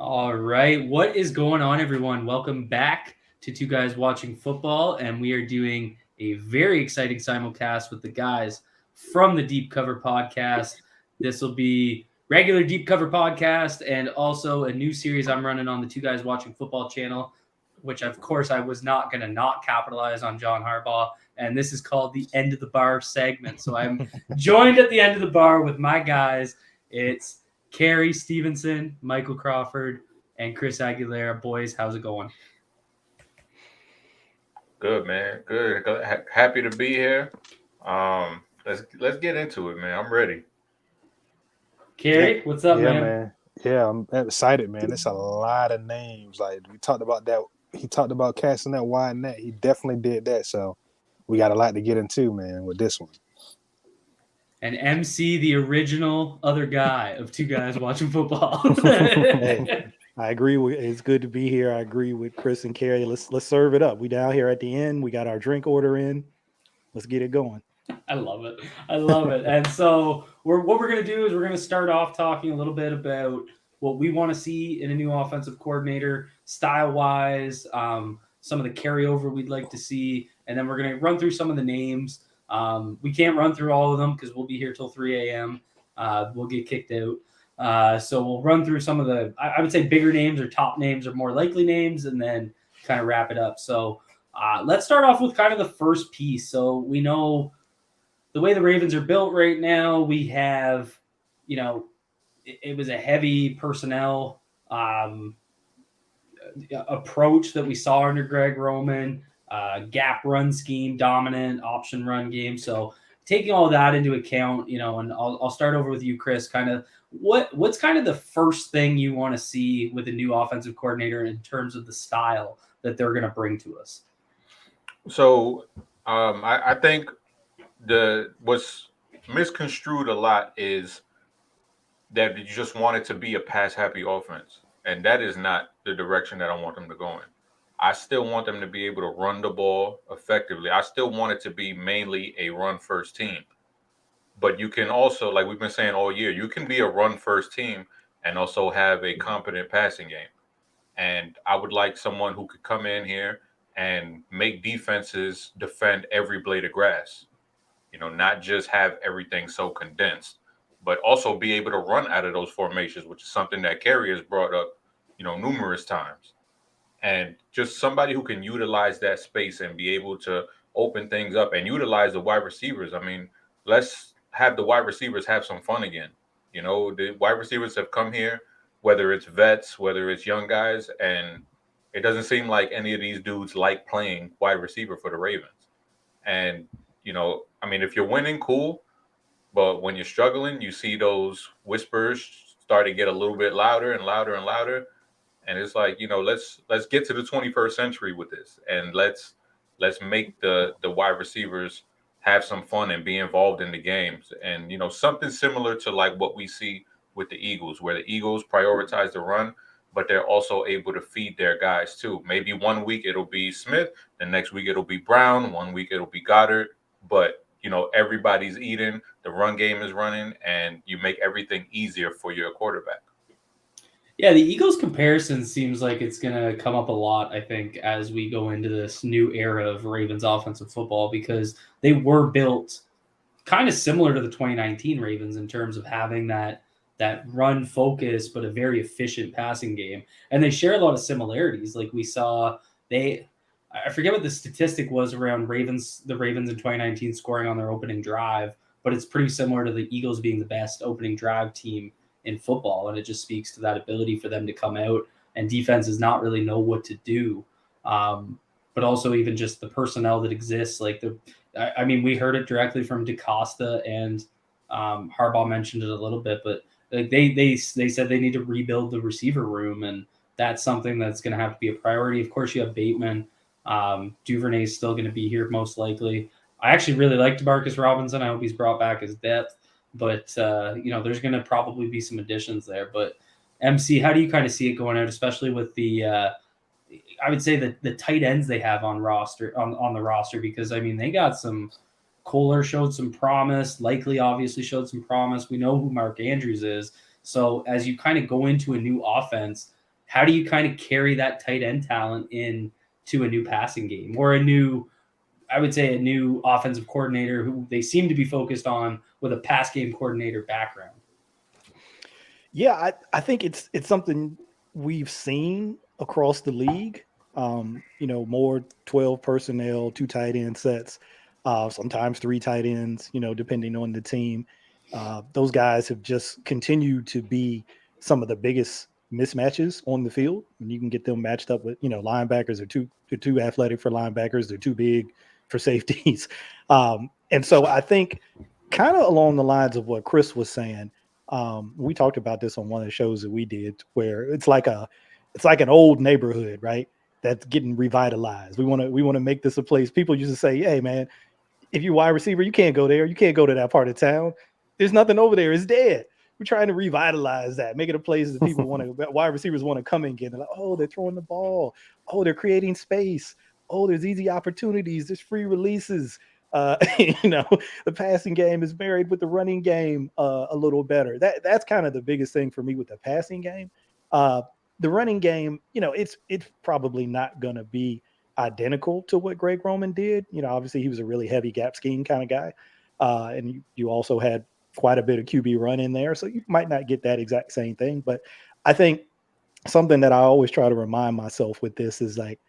All right. What is going on, everyone? Welcome back to Two Guys Watching Football. And we are doing a very exciting simulcast with the guys from the Deep Cover podcast. This will be regular Deep Cover podcast and also a new series I'm running on the Two Guys Watching Football channel, which, of course, I was not going to not capitalize on John Harbaugh. And this is called the End of the Bar segment. So I'm joined at the end of the bar with my guys. It's Carrie Stevenson, Michael Crawford, and Chris Aguilera. Boys, how's it going? Good, man. Good. Happy to be here. Let's get into it, man. I'm ready. Carrie, what's up, man? Man. Yeah, I'm excited, man. It's a lot of names. Like we talked about that. He talked about casting that wide net. He definitely did that. So we got a lot to get into, man, with this one. And MC, the original other guy of Two Guys Watching Football. Hey, I agree with it's good to be here. I agree with Chris and Carrie. Let's serve it up. We down here at the end. We got our drink order in. Let's get it going. I love it. And so what we're going to do is we're going to start off talking a little bit about what we want to see in a new offensive coordinator, style-wise, some of the carryover we'd like to see, and then we're going to run through some of the names. We can't run through all of them because we'll be here till 3 a.m. We'll get kicked out. So we'll run through some of the, I would say, bigger names or top names or more likely names, and then kind of wrap it up. So let's start off with kind of the first piece. So we know the way the Ravens are built right now, we have, it was a heavy personnel approach that we saw under Greg Roman. Gap run scheme, dominant option run game. So taking all that into account, and I'll start over with you, Chris. Kind of what's kind of the first thing you want to see with a new offensive coordinator in terms of the style that they're going to bring to us? So I think what's misconstrued a lot is that you just want it to be a pass happy offense, and that is not the direction that I want them to go in. I still want them to be able to run the ball effectively. I still want it to be mainly a run-first team. But you can also, like we've been saying all year, you can be a run-first team and also have a competent passing game. And I would like someone who could come in here and make defenses defend every blade of grass. Not just have everything so condensed, but also be able to run out of those formations, which is something that Kerry has brought up, numerous times. And just somebody who can utilize that space and be able to open things up and utilize the wide receivers. I mean, let's have the wide receivers have some fun again. The wide receivers have come here, whether it's vets, whether it's young guys, and it doesn't seem like any of these dudes like playing wide receiver for the Ravens. And, if you're winning, cool. But when you're struggling, you see those whispers start to get a little bit louder and louder and louder. And it's like, let's get to the 21st century with this, and let's make the wide receivers have some fun and be involved in the games. And, something similar to like what we see with the Eagles, where the Eagles prioritize the run, but they're also able to feed their guys too. Maybe 1 week it'll be Smith, the next week it'll be Brown, 1 week it'll be Goddard, but everybody's eating, the run game is running, and you make everything easier for your quarterback. Yeah, the Eagles comparison seems like it's going to come up a lot, I think, as we go into this new era of Ravens offensive football, because they were built kind of similar to the 2019 Ravens in terms of having that run focus, but a very efficient passing game. And they share a lot of similarities. Like we saw, I forget what the statistic was around the Ravens in 2019 scoring on their opening drive, but it's pretty similar to the Eagles being the best opening drive team in football, and it just speaks to that ability for them to come out and defenses not really know what to do, but also even just the personnel that exists. Like we heard it directly from DaCosta, and Harbaugh mentioned it a little bit, but like they said they need to rebuild the receiver room, and that's something that's going to have to be a priority. Of course, you have Bateman. Duvernay is still going to be here most likely. I actually really like DeMarcus Robinson. I hope he's brought back his depth. But, there's going to probably be some additions there. But, MC, how do you kind of see it going out, especially with the I would say the tight ends they have on the roster? Because, they got some – Kohler showed some promise. Likely obviously showed some promise. We know who Mark Andrews is. So, as you kind of go into a new offense, how do you kind of carry that tight end talent into a new passing game or I would say a new offensive coordinator who they seem to be focused on with a pass game coordinator background? Yeah, I think it's something we've seen across the league. More 12 personnel, 2 tight end sets, sometimes 3 tight ends, depending on the team. Those guys have just continued to be some of the biggest mismatches on the field. When you can get them matched up with, linebackers they're too athletic for linebackers, they're too big for safeties. And so I think kind of along the lines of what Chris was saying, we talked about this on one of the shows that we did, where it's like an old neighborhood, right? That's getting revitalized. We want to make this a place. People used to say, "Hey, man, if you're wide receiver, you can't go there. You can't go to that part of town. There's nothing over there. It's dead." We're trying to revitalize that, make it a place that people wide receivers want to come and get. They're like, oh, they're throwing the ball. Oh, they're creating space. Oh, there's easy opportunities. There's free releases. The passing game is married with the running game a little better. That's kind of the biggest thing for me with the passing game. The running game, it's probably not going to be identical to what Greg Roman did. Obviously he was a really heavy gap scheme kind of guy. And you also had quite a bit of QB run in there. So you might not get that exact same thing. But I think something that I always try to remind myself with this is like,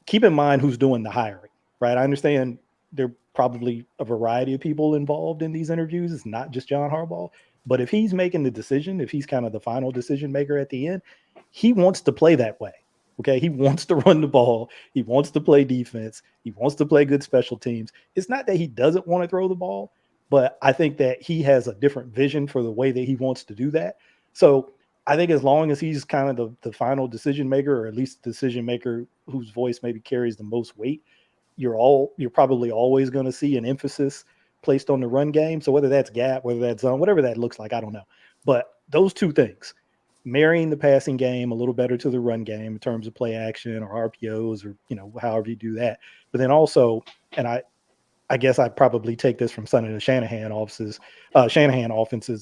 keep in mind who's doing the hiring, right? I understand there are probably a variety of people involved in these interviews. It's not just John Harbaugh. But if he's making the decision, if he's kind of the final decision maker at the end, he wants to play that way. Okay. He wants to run the ball. He wants to play defense. He wants to play good special teams. It's not that he doesn't want to throw the ball, but I think that he has a different vision for the way that he wants to do that. So I think as long as he's kind of the final decision maker, or at least the decision maker whose voice maybe carries the most weight, you're probably always going to see an emphasis placed on the run game. So whether that's gap, whether that's zone, whatever that looks like, I don't know. But those two things, marrying the passing game a little better to the run game in terms of play action or RPOs or, however you do that. But then also, and I guess I probably take this from some of the Shanahan offenses,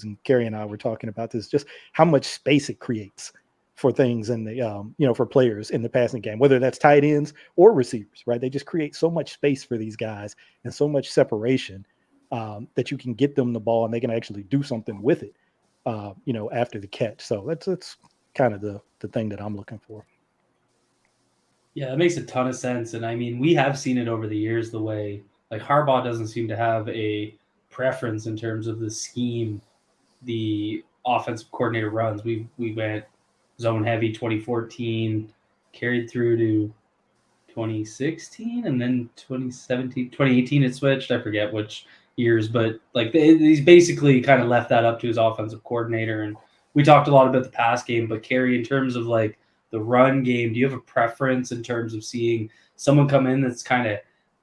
and Kerry and I were talking about this, just how much space it creates for things in the, for players in the passing game, whether that's tight ends or receivers, right? They just create so much space for these guys and so much separation that you can get them the ball and they can actually do something with it, after the catch. So that's kind of the thing that I'm looking for. Yeah, that makes a ton of sense. And I mean, we have seen it over the years, the way like Harbaugh doesn't seem to have a preference in terms of the scheme the offensive coordinator runs. We went zone heavy 2014, carried through to 2016, and then 2017, 2018 it switched. I forget which years, but like he's basically kind of left that up to his offensive coordinator. And we talked a lot about the pass game, but Kerry, in terms of like the run game, do you have a preference in terms of seeing someone come in that's kind of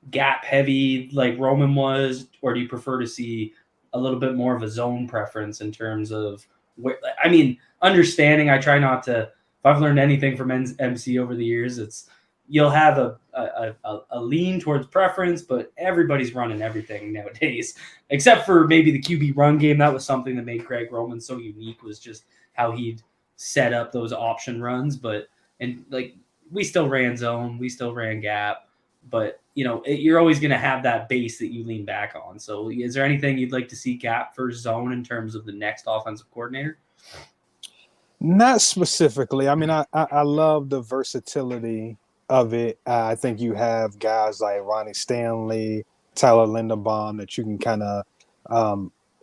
gap heavy like Roman was, or do you prefer to see a little bit more of a zone preference in terms of where, I mean, understanding, I try not to, if I've learned anything from MC over the years, it's you'll have a lean towards preference, but everybody's running everything nowadays, except for maybe the QB run game. That was something that made Greg Roman so unique, was just how he'd set up those option runs. But, and like, we still ran zone, we still ran gap, but you're always going to have that base that you lean back on. So is there anything you'd like to see gap for zone in terms of the next offensive coordinator? Not specifically. I mean, I love the versatility of it. I think you have guys like Ronnie Stanley, Tyler Linderbaum that you can kind of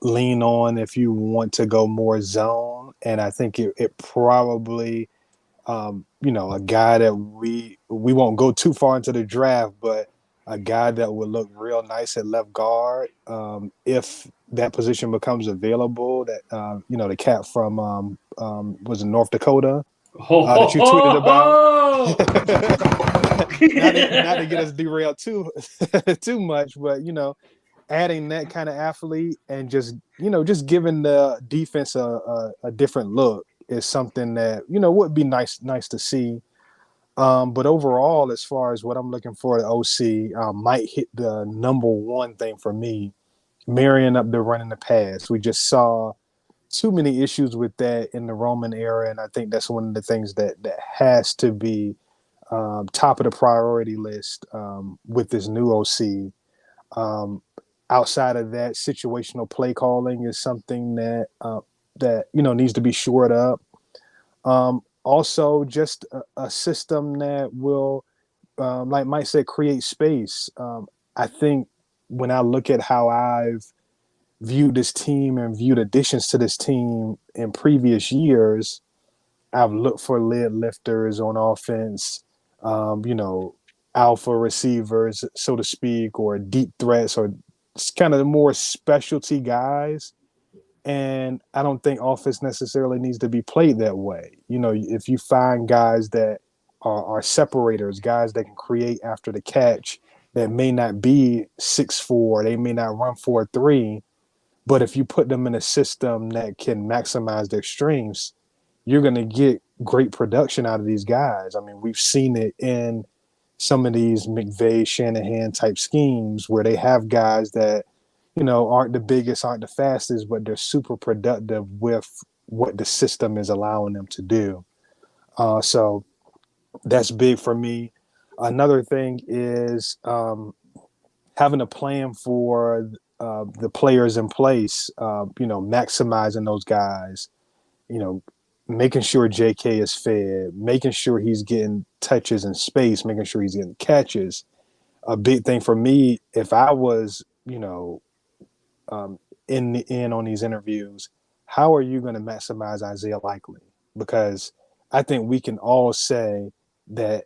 lean on if you want to go more zone. And I think it probably, a guy that we won't go too far into the draft, but a guy that would look real nice at left guard if that position becomes available. That the cat from was in North Dakota that you tweeted about. not to get us derailed too much, but adding that kind of athlete and just giving the defense a different look is something that would be nice to see. But overall, as far as what I'm looking for at OC, might hit the number one thing for me, marrying up the run and the pass. We just saw too many issues with that in the Roman era, and I think that's one of the things that has to be top of the priority list with this new OC. Outside of that, situational play calling is something that needs to be shored up. Also, just a system that will, like Mike said, create space. I think when I look at how I've viewed this team and viewed additions to this team in previous years, I've looked for lid lifters on offense, alpha receivers, so to speak, or deep threats, or kind of the more specialty guys. And I don't think offense necessarily needs to be played that way. If you find guys that are separators, guys that can create after the catch, that may not be 6'4", they may not run 4.3, but if you put them in a system that can maximize their strengths, you're going to get great production out of these guys. I mean, we've seen it in some of these McVay, Shanahan type schemes where they have guys that, aren't the biggest, aren't the fastest, but they're super productive with what the system is allowing them to do. So that's big for me. Another thing is having a plan for the players in place, maximizing those guys, making sure JK is fed, making sure he's getting touches in space, making sure he's getting catches. A big thing for me, if I was, in on these interviews, how are you going to maximize Isaiah Likely? Because I think we can all say that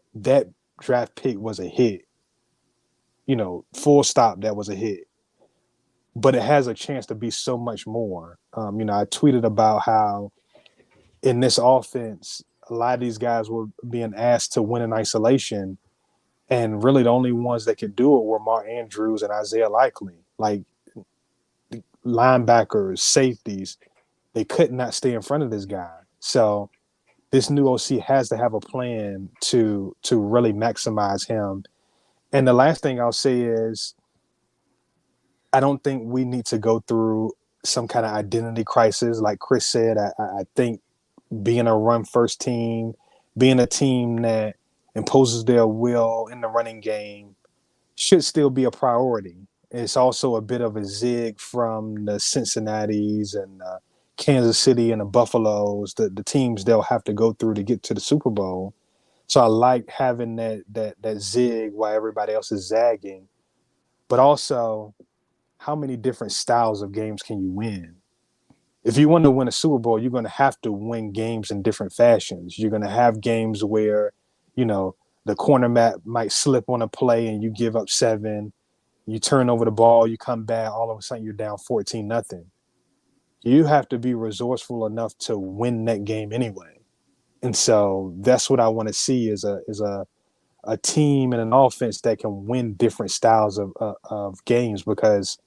draft pick was a hit. Full stop, that was a hit. But it has a chance to be so much more. I tweeted about how in this offense, a lot of these guys were being asked to win in isolation, and really the only ones that could do it were Mark Andrews and Isaiah Likely. Like linebackers, safeties, they could not stay in front of this guy. So this new OC has to have a plan to really maximize him. And the last thing I'll say is I don't think we need to go through some kind of identity crisis. Like Chris said, I think being a run-first team, being a team that imposes their will in the running game should still be a priority. It's also a bit of a zig from the Cincinnatis and Kansas City and the Buffaloes, the teams they'll have to go through to get to the Super Bowl. So I like having that zig while everybody else is zagging. But also, how many different styles of games can you win? If you want to win a Super Bowl, you're going to have to win games in different fashions. You're going to have games where, the cornerback might slip on a play and you give up 7. You turn over the ball, you come back, all of a sudden you're down 14-0. You have to be resourceful enough to win that game anyway. And so that's what I want to see is a team and an offense that can win different styles of games, because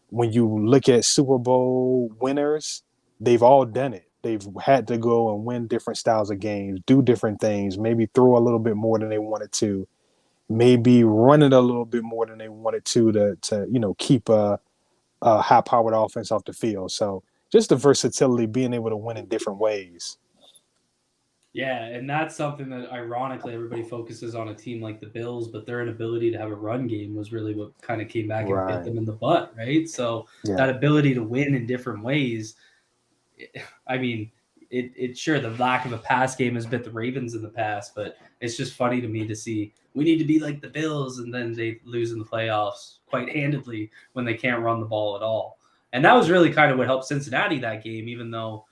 when you look at Super Bowl winners, they've all done it. They've had to go and win different styles of games, do different things, maybe throw a little bit more than they wanted to, maybe run it a little bit more than they wanted to keep a high-powered offense off the field. So just the versatility, being able to win in different ways. Yeah, and that's something that ironically everybody focuses on a team like the Bills, but their inability to have a run game was really what kind of came back and bit them in the butt, right? So that ability to win in different ways, I mean, it sure, the lack of a pass game has bit the Ravens in the past, but it's just funny to me to see we need to be like the Bills, and then they lose in the playoffs quite handedly when they can't run the ball at all. And that was really kind of what helped Cincinnati that game, even though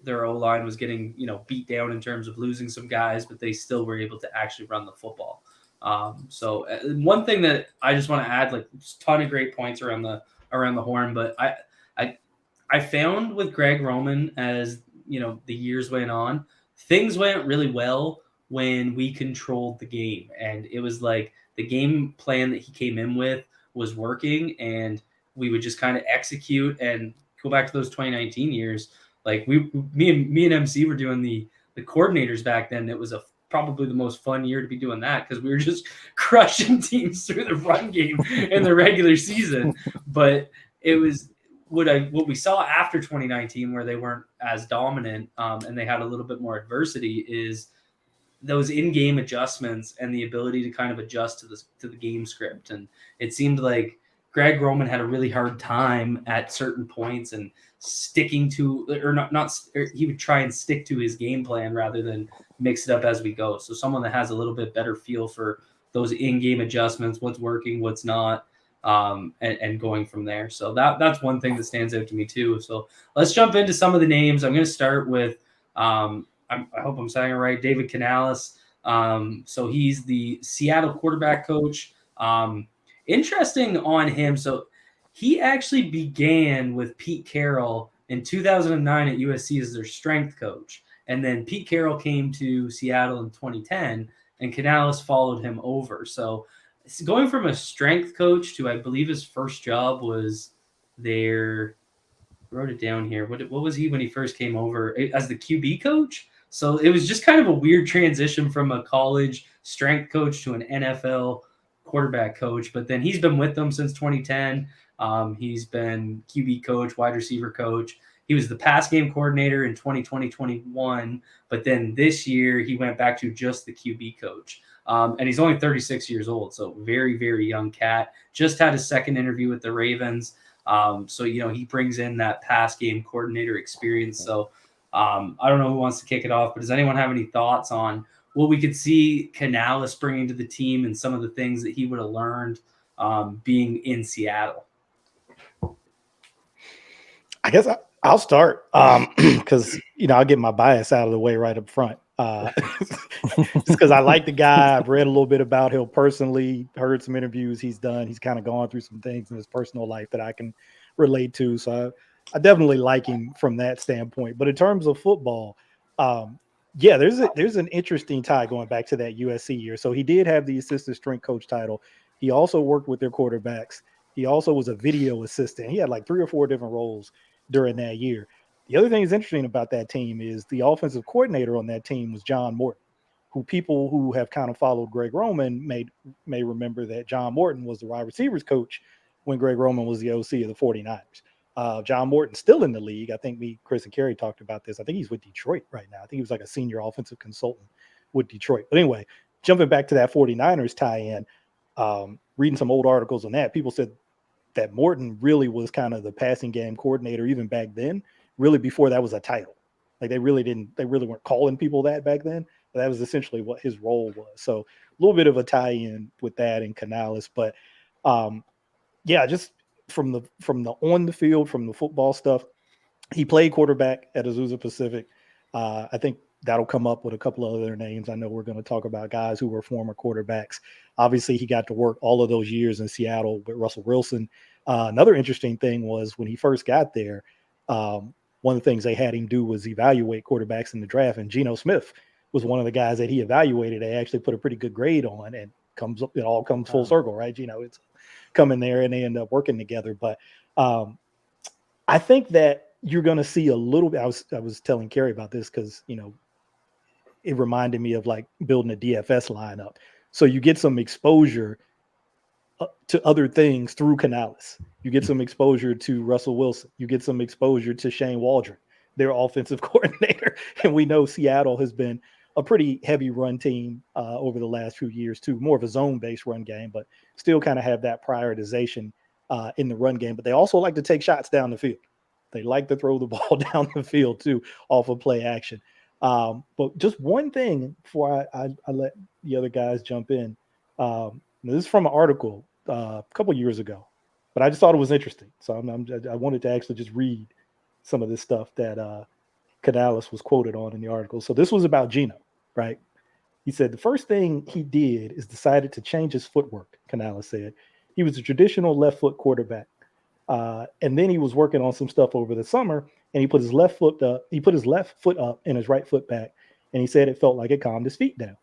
their O-line was getting, beat down in terms of losing some guys, but they still were able to actually run the football. So one thing that I just want to add, like a ton of great points around the horn, but I found with Greg Roman, as the years went on, things went really well when we controlled the game, and it was like the game plan that he came in with was working, and we would just kind of execute and go back to those 2019 years. Like me and MC were doing the coordinators back then. It was probably the most fun year to be doing that, because we were just crushing teams through the run game in the regular season. But it was what we saw after 2019, where they weren't as dominant and they had a little bit more adversity, is those in-game adjustments and the ability to kind of adjust to the game script. And it seemed like Greg Roman had a really hard time at certain points and sticking to, or not or he would try and stick to his game plan rather than mix it up as we go. So someone that has a little bit better feel for those in-game adjustments, what's working, what's not, and going from there. So that's one thing that stands out to me too. So let's jump into some of the names. I'm going to start with I hope I'm saying it right, David Canales. So he's the Seattle quarterback coach. Interesting on him. So he actually began with Pete Carroll in 2009 at USC as their strength coach. And then Pete Carroll came to Seattle in 2010, and Canales followed him over. So going from a strength coach to, I believe his first job was their, wrote it down here. What was he when he first came over? As the QB coach? So it was just kind of a weird transition from a college strength coach to an NFL quarterback coach. But then he's been with them since 2010. He's been QB coach, wide receiver coach. He was the pass game coordinator in 2020-21. But then this year he went back to just the QB coach. And he's only 36 years old. So very, very young cat. Just had his second interview with the Ravens. So, he brings in that pass game coordinator experience. So I don't know who wants to kick it off, but does anyone have any thoughts on what we could see Canales bringing to the team and some of the things that he would have learned being in Seattle? I guess I'll start because, I'll get my bias out of the way right up front. Just because I like the guy. I've read a little bit about him personally, heard some interviews he's done. He's kind of gone through some things in his personal life that I can relate to. So I definitely like him from that standpoint. But in terms of football, there's an interesting tie going back to that USC year. So he did have the assistant strength coach title. He also worked with their quarterbacks. He also was a video assistant. He had like 3 or 4 different roles during that year. The other thing that's interesting about that team is the offensive coordinator on that team was John Morton, who people who have kind of followed Greg Roman may remember that John Morton was the wide receivers coach when Greg Roman was the OC of the 49ers. John Morton's still in the league. I think Chris and Kerry talked about this. I think he's with Detroit right now. I think he was like a senior offensive consultant with Detroit. But anyway, jumping back to that 49ers tie-in, reading some old articles on that, people said that Morton really was kind of the passing game coordinator even back then, really before that was a title. Like they really weren't calling people that back then, but that was essentially what his role was. So a little bit of a tie-in with that in Canales, but just from the on the field, from the football stuff, he played quarterback at Azusa Pacific. I think that'll come up with a couple of other names. I know we're going to talk about guys who were former quarterbacks. Obviously, he got to work all of those years in Seattle with Russell Wilson. Another interesting thing was when he first got there, one of the things they had him do was evaluate quarterbacks in the draft, and Geno Smith was one of the guys that he evaluated. They actually put a pretty good grade on, and it all comes full circle, right? It's coming there, and they end up working together. But I think that you're going to see a little bit. I was telling Kerry about this because it reminded me of like building a DFS lineup. So you get some exposure to other things through Canales. You get some exposure to Russell Wilson. You get some exposure to Shane Waldron, their offensive coordinator. And we know Seattle has been a pretty heavy run team over the last few years too, more of a zone-based run game, but still kind of have that prioritization in the run game. But they also like to take shots down the field. They like to throw the ball down the field too, off of play action. But just one thing before I let the other guys jump in. This is from an article a couple of years ago, but I just thought it was interesting. So I wanted to actually just read some of this stuff that Canales was quoted on in the article. So this was about Geno, right? He said the first thing he did is decided to change his footwork, Canales said. He was a traditional left foot quarterback. And then he was working on some stuff over the summer, and he put his left foot up. He put his left foot up and his right foot back, and he said it felt like it calmed his feet down.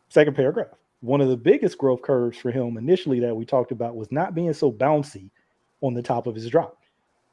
Second paragraph. One of the biggest growth curves for him initially that we talked about was not being so bouncy on the top of his drop.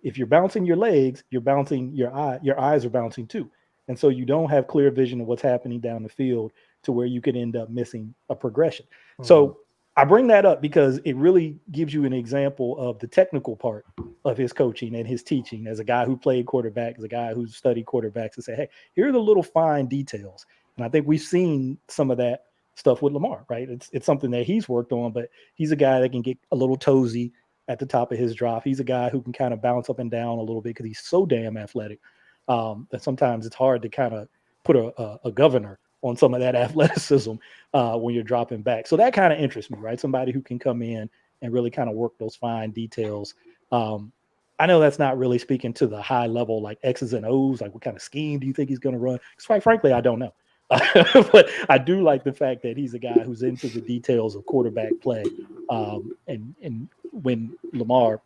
If you're bouncing your legs, you're bouncing your eyes are bouncing too. And so you don't have clear vision of what's happening down the field to where you could end up missing a progression. Mm-hmm. So I bring that up because it really gives you an example of the technical part of his coaching and his teaching as a guy who played quarterback, as a guy who studied quarterbacks, and say, hey, here are the little fine details. And I think we've seen some of that stuff with Lamar, right? It's something that he's worked on, but he's a guy that can get a little toesy at the top of his drop. He's a guy who can kind of bounce up and down a little bit because he's so damn athletic that sometimes it's hard to kind of put a governor on some of that athleticism when you're dropping back. So that kind of interests me, right? Somebody who can come in and really kind of work those fine details. I know that's not really speaking to the high level, like X's and O's, like what kind of scheme do you think he's going to run? Because quite frankly, I don't know. But I do like the fact that he's a guy who's into the details of quarterback play. And when Lamar,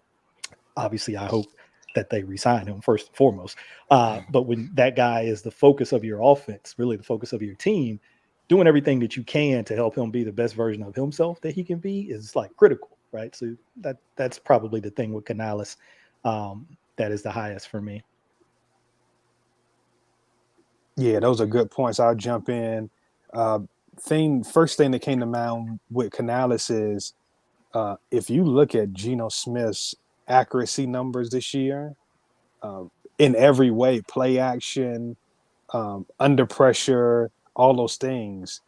obviously, I hope that they resign him first and foremost. But when that guy is the focus of your offense, really the focus of your team, doing everything that you can to help him be the best version of himself that he can be is like critical, right? So that's probably the thing with Canales that is the highest for me. Yeah, those are good points. I'll jump in. First thing that came to mind with Canales is if you look at Geno Smith's accuracy numbers this year, in every way, play action, under pressure, all those things,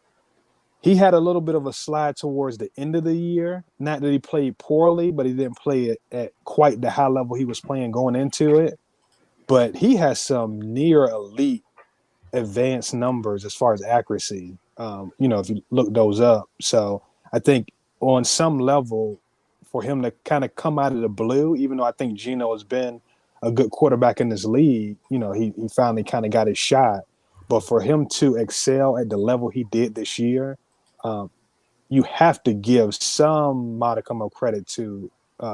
he had a little bit of a slide towards the end of the year. Not that he played poorly, but he didn't play it at quite the high level he was playing going into it. But he has some near elite advanced numbers as far as accuracy. If you look those up. So I think on some level, for him to kind of come out of the blue, even though I think Geno has been a good quarterback in this league, he finally kind of got his shot. But for him to excel at the level he did this year, you have to give some modicum of credit to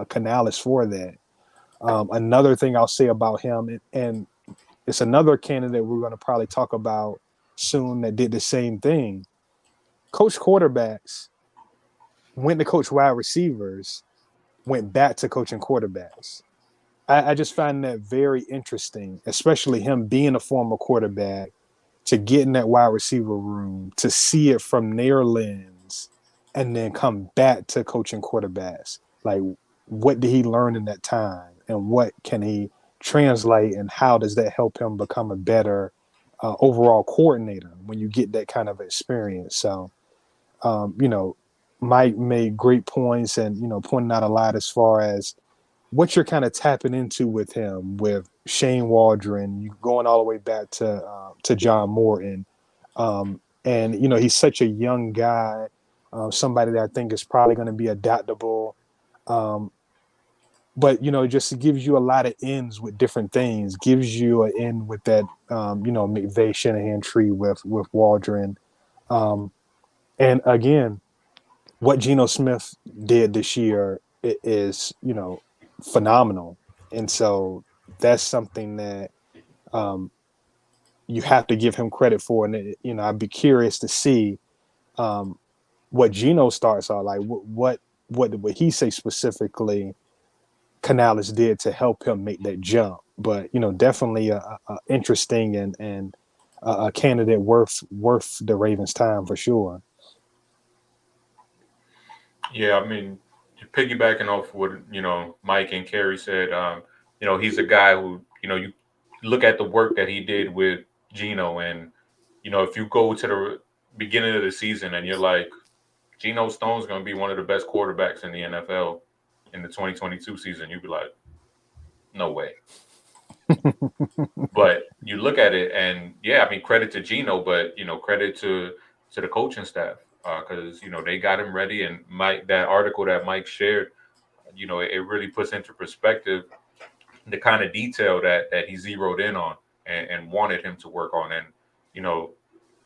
Canales for that. Another thing I'll say about him, and it's another candidate we're going to probably talk about soon that did the same thing. Coach quarterbacks, went to coach wide receivers, went back to coaching quarterbacks. I just find that very interesting, especially him being a former quarterback, to get in that wide receiver room, to see it from their lens, and then come back to coaching quarterbacks. Like, what did he learn in that time, and what can he translate, and how does that help him become a better overall coordinator when you get that kind of experience? So, Mike made great points and, pointing out a lot as far as what you're kind of tapping into with him, with Shane Waldron, you going all the way back to John Morton. And, he's such a young guy, somebody that I think is probably going to be adaptable. But, just gives you a lot of ends with different things, gives you an end with that, McVay Shanahan tree with Waldron. And again, what Geno Smith did this year is, phenomenal. And so that's something that you have to give him credit for. And, I'd be curious to see what Geno's starts are like. What would he say specifically Canales did to help him make that jump? But, definitely a interesting and a candidate worth the Ravens' time for sure. Yeah, I mean, piggybacking off what Mike and Kerry said, he's a guy who you look at the work that he did with Geno, and if you go to the beginning of the season and you're like, Geno Stone's going to be one of the best quarterbacks in the NFL in the 2022 season, you'd be like, no way. But you look at it, and yeah, I mean, credit to Geno, but credit to the coaching staff. Because they got him ready, and Mike, that article that Mike shared, it really puts into perspective the kind of detail that he zeroed in on and wanted him to work on. And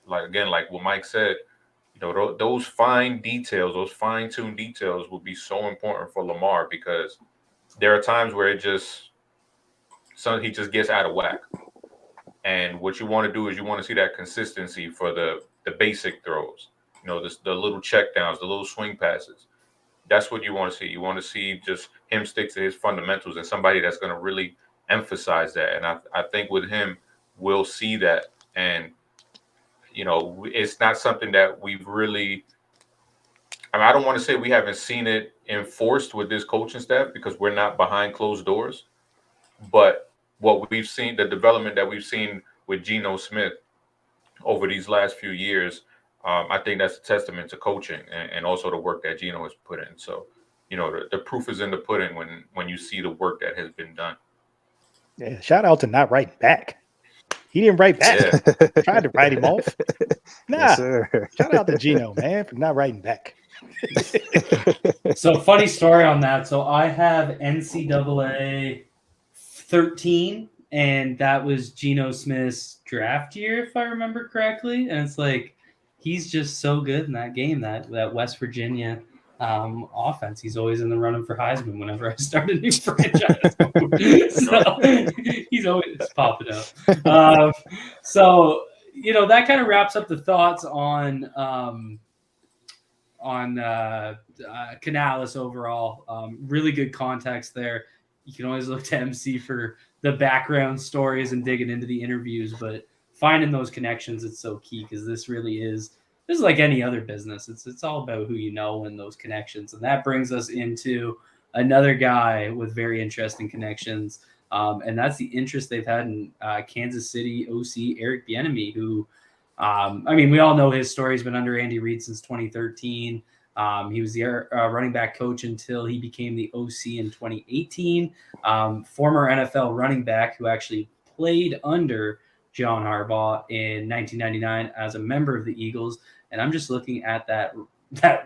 like what Mike said, those fine details, those fine-tuned details will be so important for Lamar, because there are times where he just gets out of whack. And what you want to do is you want to see that consistency for the basic throws. The little check downs, the little swing passes. That's what you want to see. You want to see just him stick to his fundamentals, and somebody that's going to really emphasize that. And I think with him, we'll see that. And, it's not something that we've really, I mean, I don't want to say we haven't seen it enforced with this coaching staff because we're not behind closed doors, but what we've seen, the development that we've seen with Geno Smith over these last few years, I think that's a testament to coaching and also the work that Geno has put in. So, the proof is in the pudding when you see the work that has been done. Yeah, shout out to not writing back. He didn't write back. Yeah. Tried to write him off. Nah, Yes, sir. shout out to Geno, man, for not writing back. So funny story on that. So I have NCAA 13, and that was Geno Smith's draft year, if I remember correctly. And it's like he's just so good in that game, that West Virginia offense. He's always in the running for Heisman whenever I start a new franchise. So he's always popping up. So that kind of wraps up the thoughts on Canales overall. Really good context there. You can always look to MC for the background stories and digging into the interviews, but finding those connections, it's so key, because this is like any other business. It's all about who you know and those connections. And that brings us into another guy with very interesting connections. And that's the interest they've had in Kansas City OC Eric Bieniemy, who, we all know his story. He's been under Andy Reid since 2013. He was the running back coach until he became the OC in 2018. Former NFL running back who actually played under John Harbaugh in 1999 as a member of the Eagles. And I'm just looking at that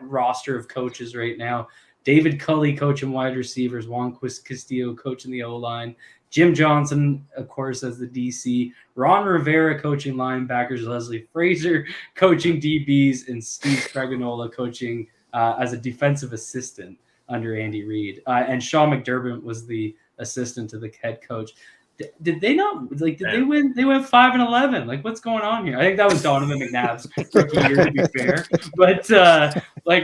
roster of coaches right now. David Culley coaching wide receivers, Juan Castillo coaching the O-line, Jim Johnson, of course, as the DC, Ron Rivera coaching linebackers, Leslie Frazier coaching DBs, and Steve Spagnuolo coaching as a defensive assistant under Andy Reid. And Sean McDermott was the assistant to the head coach. Did they not did they win? They went 5-11. Like, what's going on here? I think that was Donovan McNabb's rookie year, to be fair. But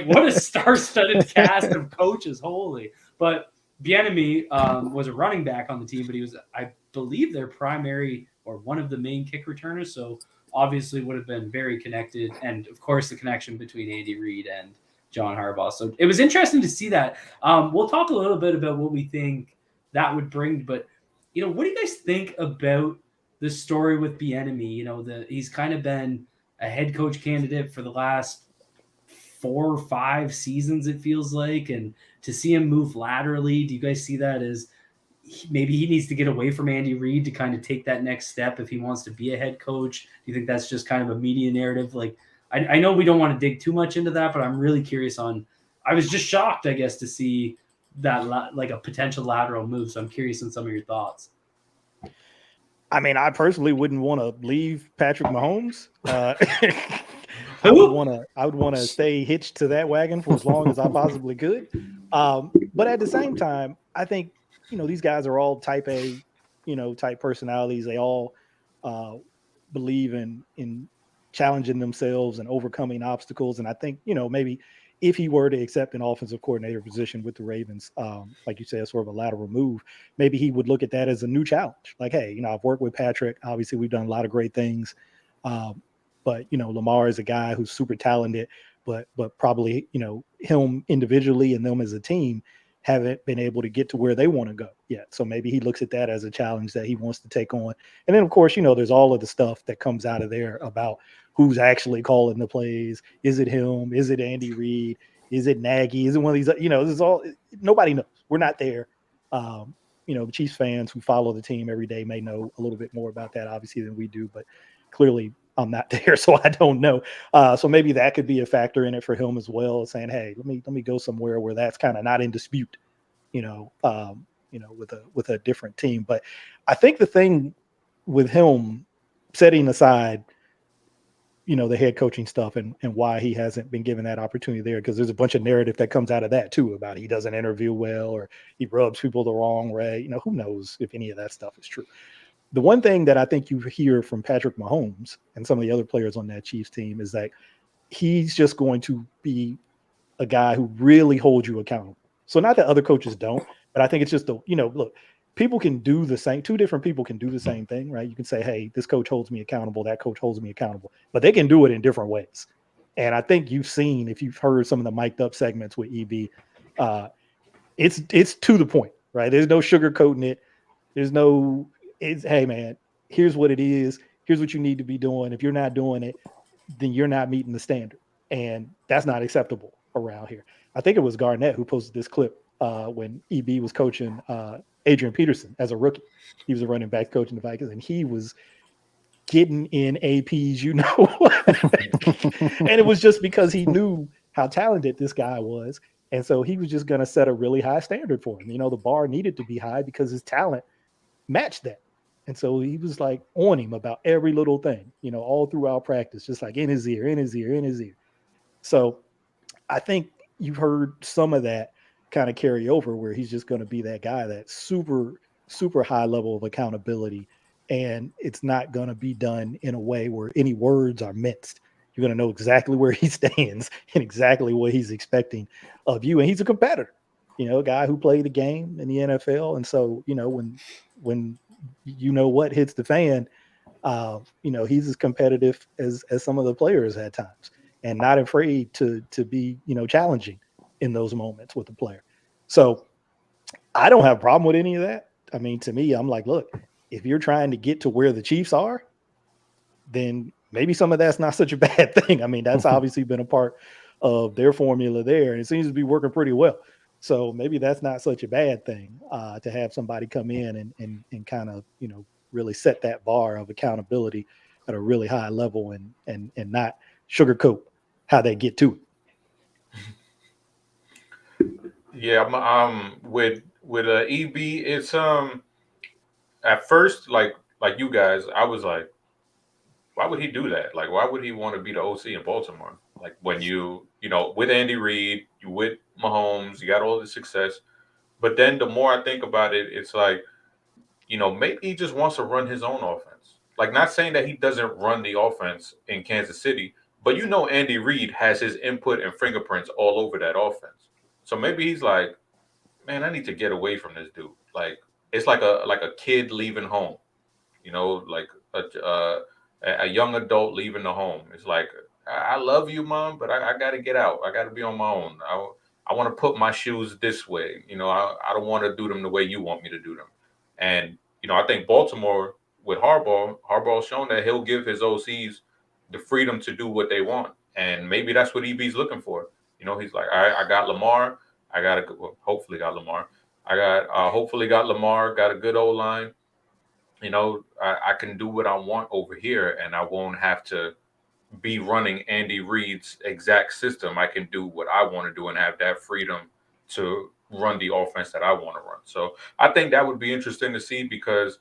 what a star-studded cast of coaches, holy. But Bieniemy was a running back on the team, but he was, I believe, their primary or one of the main kick returners. So obviously would have been very connected, and of course the connection between Andy Reid and John Harbaugh. So it was interesting to see that. We'll talk a little bit about what we think that would bring, but what do you guys think about the story with Bieniemy? He's kind of been a head coach candidate for the last 4 or 5 seasons, it feels like, and to see him move laterally, do you guys see that as maybe he needs to get away from Andy Reid to kind of take that next step if he wants to be a head coach? Do you think that's just kind of a media narrative? Like, I know we don't want to dig too much into that, but I'm really curious I was just shocked, I guess, to see that like a potential lateral move. So I'm curious on some of your thoughts. I personally wouldn't want to leave Patrick Mahomes. I would want to stay hitched to that wagon for as long as I possibly could. But at the same time, I think, these guys are all type A, type personalities. They all believe in challenging themselves and overcoming obstacles. And I think, maybe if he were to accept an offensive coordinator position with the Ravens, like you said, sort of a lateral move, maybe he would look at that as a new challenge. Like, hey, I've worked with Patrick. Obviously, we've done a lot of great things. But, Lamar is a guy who's super talented, but probably, him individually and them as a team haven't been able to get to where they want to go yet. So maybe he looks at that as a challenge that he wants to take on. And then, of course, there's all of the stuff that comes out of there about who's actually calling the plays. Is it him? Is it Andy Reid? Is it Nagy? Is it one of these, this is all, nobody knows. We're not there. The Chiefs fans who follow the team every day may know a little bit more about that, obviously, than we do, but clearly I'm not there, so I don't know. So maybe that could be a factor in it for him as well, saying, hey, let me go somewhere where that's kind of not in dispute, with a different team. But I think the thing with him, setting aside, the head coaching stuff and why he hasn't been given that opportunity there, because there's a bunch of narrative that comes out of that too, about he doesn't interview well or he rubs people the wrong way. Who knows if any of that stuff is true. The one thing that I think you hear from Patrick Mahomes and some of the other players on that Chiefs team is that he's just going to be a guy who really holds you accountable. So not that other coaches don't, but I think it's just look, people can do the same. 2 different people can do the same thing, right? You can say, hey, this coach holds me accountable. That coach holds me accountable, but they can do it in different ways. And I think you've seen, if you've heard some of the mic'd up segments with EB, it's to the point, right? There's no sugarcoating it. There's no, hey man, here's what it is. Here's what you need to be doing. If you're not doing it, then you're not meeting the standard. And that's not acceptable around here. I think it was Garnett who posted this clip when EB was coaching Adrian Peterson as a rookie. He was a running back coaching the Vikings, and he was getting in APs, and it was just because he knew how talented this guy was. And so he was just going to set a really high standard for him. The bar needed to be high because his talent matched that. And so he was like on him about every little thing, all throughout practice, just like in his ear, in his ear, in his ear. So I think you've heard some of that kind of carry over where he's just going to be that guy, that super, super high level of accountability. And it's not going to be done in a way where any words are minced. You're going to know exactly where he stands and exactly what he's expecting of you. And he's a competitor, a guy who played the game in the NFL. And so, when what hits the fan, he's as competitive as some of the players at times, and not afraid to be, challenging in those moments with the player. So I don't have a problem with any of that. I mean, to me, I'm like, look, if you're trying to get to where the Chiefs are, then maybe some of that's not such a bad thing. I mean, that's obviously been a part of their formula there, and it seems to be working pretty well. So maybe that's not such a bad thing to have somebody come in and kind of, really set that bar of accountability at a really high level and not sugarcoat how they get to it. Yeah, with EB, it's at first like you guys, I was like, why would he do that? Like, why would he want to be the OC in Baltimore? Like when with Andy Reid, you with Mahomes, you got all the success. But then the more I think about it, it's like, maybe he just wants to run his own offense. Like, not saying that he doesn't run the offense in Kansas City, but Andy Reid has his input and fingerprints all over that offense. So maybe he's like, man, I need to get away from this dude. Like, it's like a kid leaving home, like a young adult leaving the home. It's like, I love you, Mom, but I got to get out. I got to be on my own. I want to put my shoes this way. I don't want to do them the way you want me to do them. And, I think Baltimore with Harbaugh's shown that he'll give his OCs the freedom to do what they want. And maybe that's what EB's looking for. He's like, all right, I got Lamar. Hopefully got Lamar. Hopefully got Lamar, got a good O-line. I can do what I want over here, and I won't have to be running Andy Reid's exact system. I can do what I want to do and have that freedom to run the offense that I want to run. So I think that would be interesting to see, because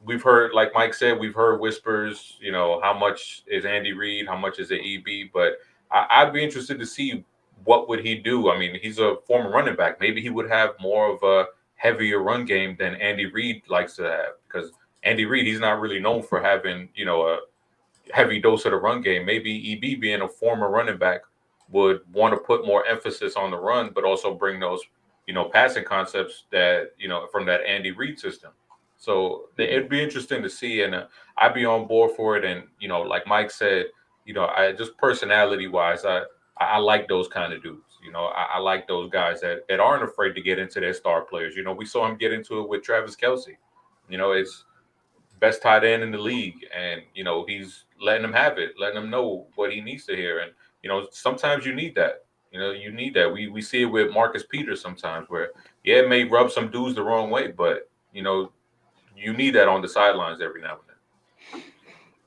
we've heard, like Mike said, we've heard whispers, how much is Andy Reid, how much is it EB, but I'd be interested to see what would he do. I mean, he's a former running back. Maybe he would have more of a heavier run game than Andy Reid likes to have, because Andy Reid, he's not really known for having, a heavy dose of the run game. Maybe EB, being a former running back, would want to put more emphasis on the run, but also bring those, passing concepts that, from that Andy Reid system. So it'd be interesting to see, and I'd be on board for it. And, like Mike said, I just personality wise, I like those kind of dudes. I like those guys that aren't afraid to get into their star players. We saw him get into it with Travis Kelce. It's best tight end in the league, and he's letting him have it, letting him know what he needs to hear. And sometimes you need that. You need that. We see it with Marcus Peters sometimes, where it may rub some dudes the wrong way, but you need that on the sidelines every now and then.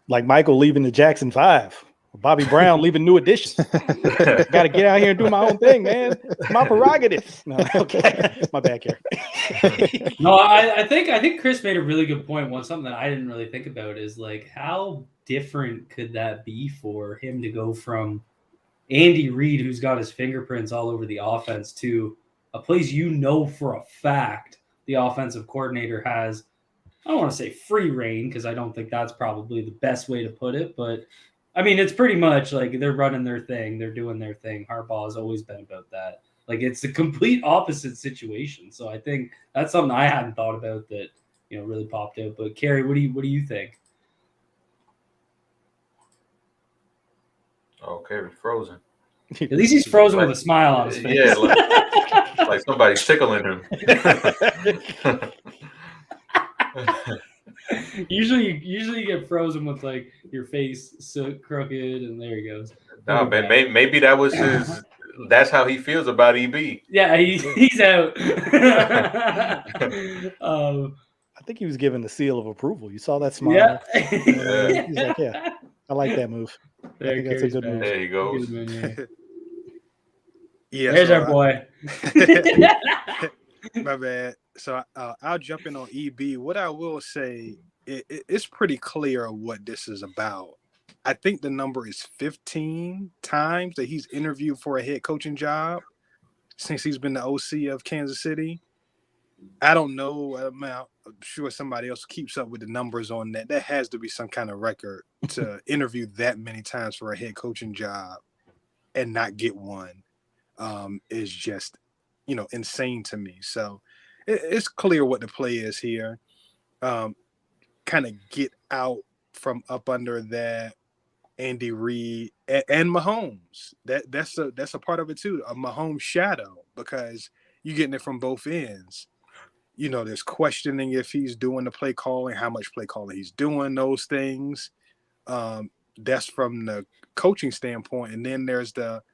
Like Michael leaving the Jackson 5. Bobby Brown leaving New Edition. Got to get out here and do my own thing, man. It's my prerogative. No, okay, my bad, Kerry. No, I think Chris made a really good point. Something that I didn't really think about is like, how different could that be for him to go from Andy Reid, who's got his fingerprints all over the offense, to a place for a fact the offensive coordinator has, I don't want to say free reign, because I don't think that's probably the best way to put it, but I mean, it's pretty much like they're running their thing. They're doing their thing. Harbaugh has always been about that. Like, it's a complete opposite situation. So I think that's something I hadn't thought about that, really popped out. But Kerry, what do you think? Okay, frozen. At least he's frozen with a smile on his face. Yeah, like somebody's tickling him. Usually you get frozen with like your face so crooked, and there he goes. Nah, man, maybe that was his. That's how he feels about EB. Yeah, he's out. I think he was given the seal of approval. You saw that smile. Yeah. He's like, yeah, I like that move. I think that's a good move. There he goes. Yeah, there's our boy. My bad. So I'll jump in on EB. What I will say, it's pretty clear what this is about. I think the number is 15 times that he's interviewed for a head coaching job since he's been the OC of Kansas City. I don't know. I'm sure somebody else keeps up with the numbers on that. That has to be some kind of record to interview that many times for a head coaching job and not get one. Is just, insane to me. So it's clear what the play is here. Kind of get out from up under that Andy Reid and Mahomes. That's a part of it too. A Mahomes shadow, because you're getting it from both ends. There's questioning if he's doing the play calling, how much play calling he's doing, those things. That's from the coaching standpoint. And then there's the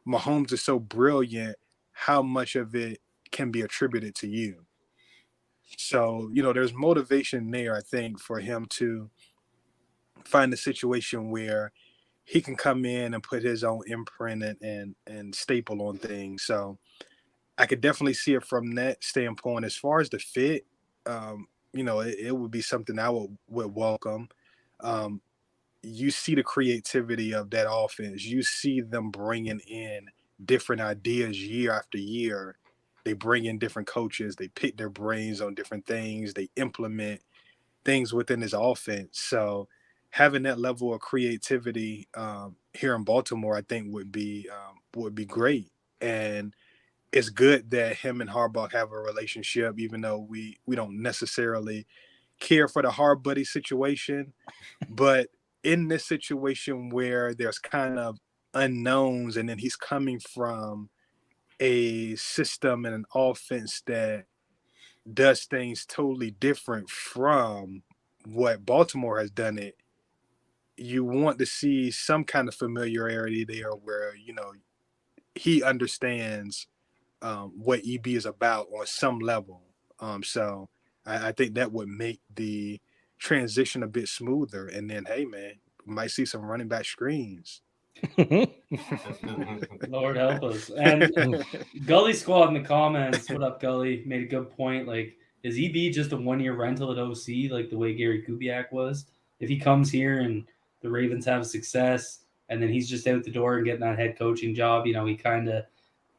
Mahomes is so brilliant, how much of it can be attributed to you. So, there's motivation there, I think, for him to find a situation where he can come in and put his own imprint and staple on things. So I could definitely see it from that standpoint. As far as the fit, it would be something I would welcome. You see the creativity of that offense. You see them bringing in different ideas year after year. They bring in different coaches. They pick their brains on different things. They implement things within his offense. So having that level of creativity here in Baltimore, I think would be great. And it's good that him and Harbaugh have a relationship, even though we don't necessarily care for the hard buddy situation. But in this situation where there's kind of unknowns, and then he's coming from a system and an offense that does things totally different from what Baltimore has done it, you want to see some kind of familiarity there where, he understands what EB is about on some level. So I think that would make the transition a bit smoother. And then, hey, man, we might see some running back screens. Lord help us. And Gully Squad in the comments, what up, Gully? Made a good point. Like, is EB just a 1-year rental at OC, like the way Gary Kubiak was? If he comes here and the Ravens have success, and then he's just out the door and getting that head coaching job, he kind of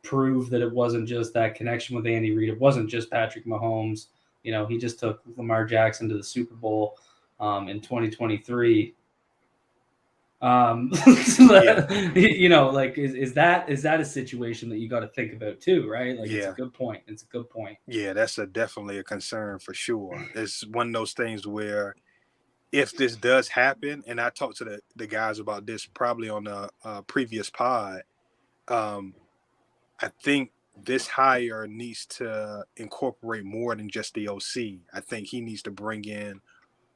proved that it wasn't just that connection with Andy Reid. It wasn't just Patrick Mahomes. He just took Lamar Jackson to the Super Bowl in 2023. Like is that a situation that you got to think about too, right? Like, It's a good point. Yeah, that's definitely a concern for sure. It's one of those things where if this does happen, and I talked to the guys about this probably on a previous pod, I think this hire needs to incorporate more than just the OC. I think he needs to bring in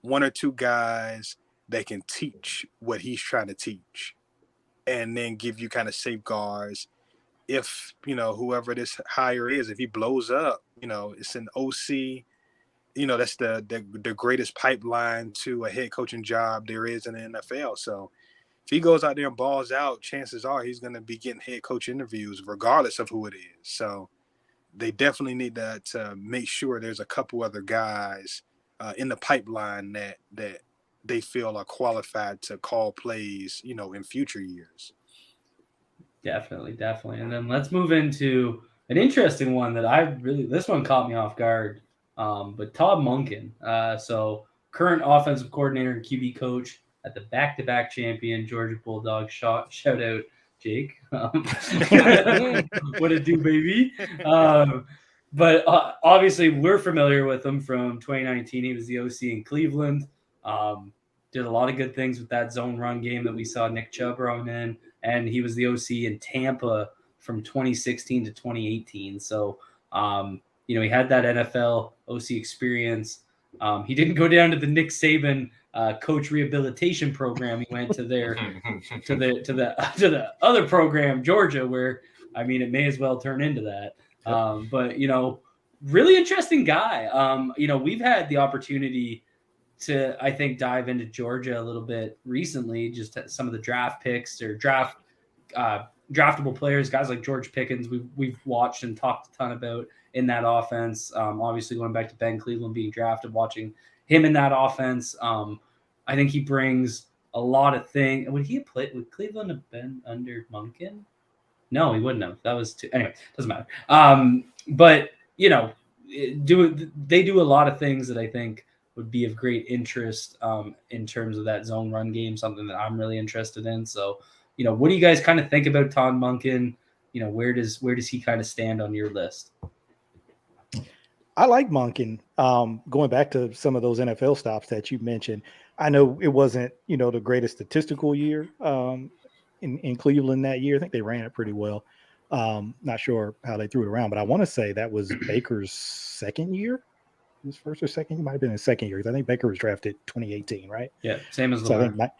one or two guys that can teach what he's trying to teach, and then give you kind of safeguards. If, whoever this hire is, if he blows up, it's an OC, that's the greatest pipeline to a head coaching job there is in the NFL. So if he goes out there and balls out, chances are he's going to be getting head coach interviews regardless of who it is. So they definitely need to make sure there's a couple other guys in the pipeline that they feel are qualified to call plays, in future years. Definitely. And then let's move into an interesting one that this one caught me off guard. But Todd Monken, so current offensive coordinator and QB coach at the back-to-back champion Georgia Bulldogs. Shout out, Jake. What it do, baby? But obviously we're familiar with him from 2019. He was the OC in Cleveland. did a lot of good things with that zone run game that we saw Nick Chubb run in, and he was the OC in Tampa from 2016 to 2018. So, he had that NFL OC experience. He didn't go down to the Nick Saban coach rehabilitation program. He went to the other program, Georgia, where it may as well turn into that. But really interesting guy. We've had the opportunity to, I think, dive into Georgia a little bit recently, just some of the draft picks or draftable players, guys like George Pickens, we've watched and talked a ton about in that offense. Obviously, going back to Ben Cleveland being drafted, watching him in that offense, I think he brings a lot of things. Would Cleveland have been under Monken? No, he wouldn't have. That was anyway. Doesn't matter. But they do a lot of things that I think would be of great interest in terms of that zone run game, something that I'm really interested in. So, what do you guys kind of think about Todd Monken? Where does he kind of stand on your list? I like Monken. Going back to some of those NFL stops that you mentioned, I know it wasn't, the greatest statistical year in Cleveland that year. I think they ran it pretty well. Not sure how they threw it around, but I want to say that was Baker's second year. His first or second, he might have been his second year. I think Baker was drafted 2018, right? Yeah, same as Lamar.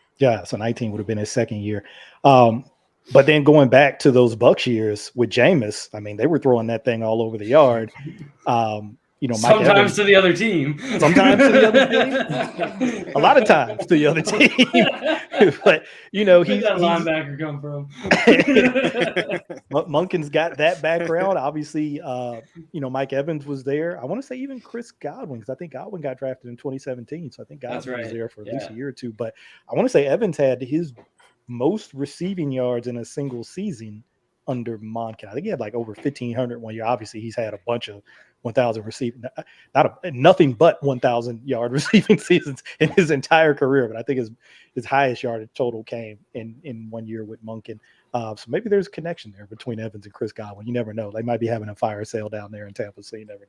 So 19 would have been his second year. But then going back to those Bucs years with Jameis, they were throwing that thing all over the yard. Sometimes Evans, to the other team. Sometimes to the other team. A lot of times to the other team. But he's that linebacker come from. Monken's got that background. Obviously, Mike Evans was there. I want to say even Chris Godwin, because I think Godwin got drafted in 2017. So I think Godwin was there for at least a year or two. But I want to say Evans had his most receiving yards in a single season under Monken. I think he had like over 1,500 one year. Obviously, he's had a bunch of 1,000 receiving, nothing but 1,000 yard receiving seasons in his entire career. But I think his highest yardage total came in 1 year with Monken. So maybe there's a connection there between Evans and Chris Godwin. You never know. They might be having a fire sale down there in Tampa, so you never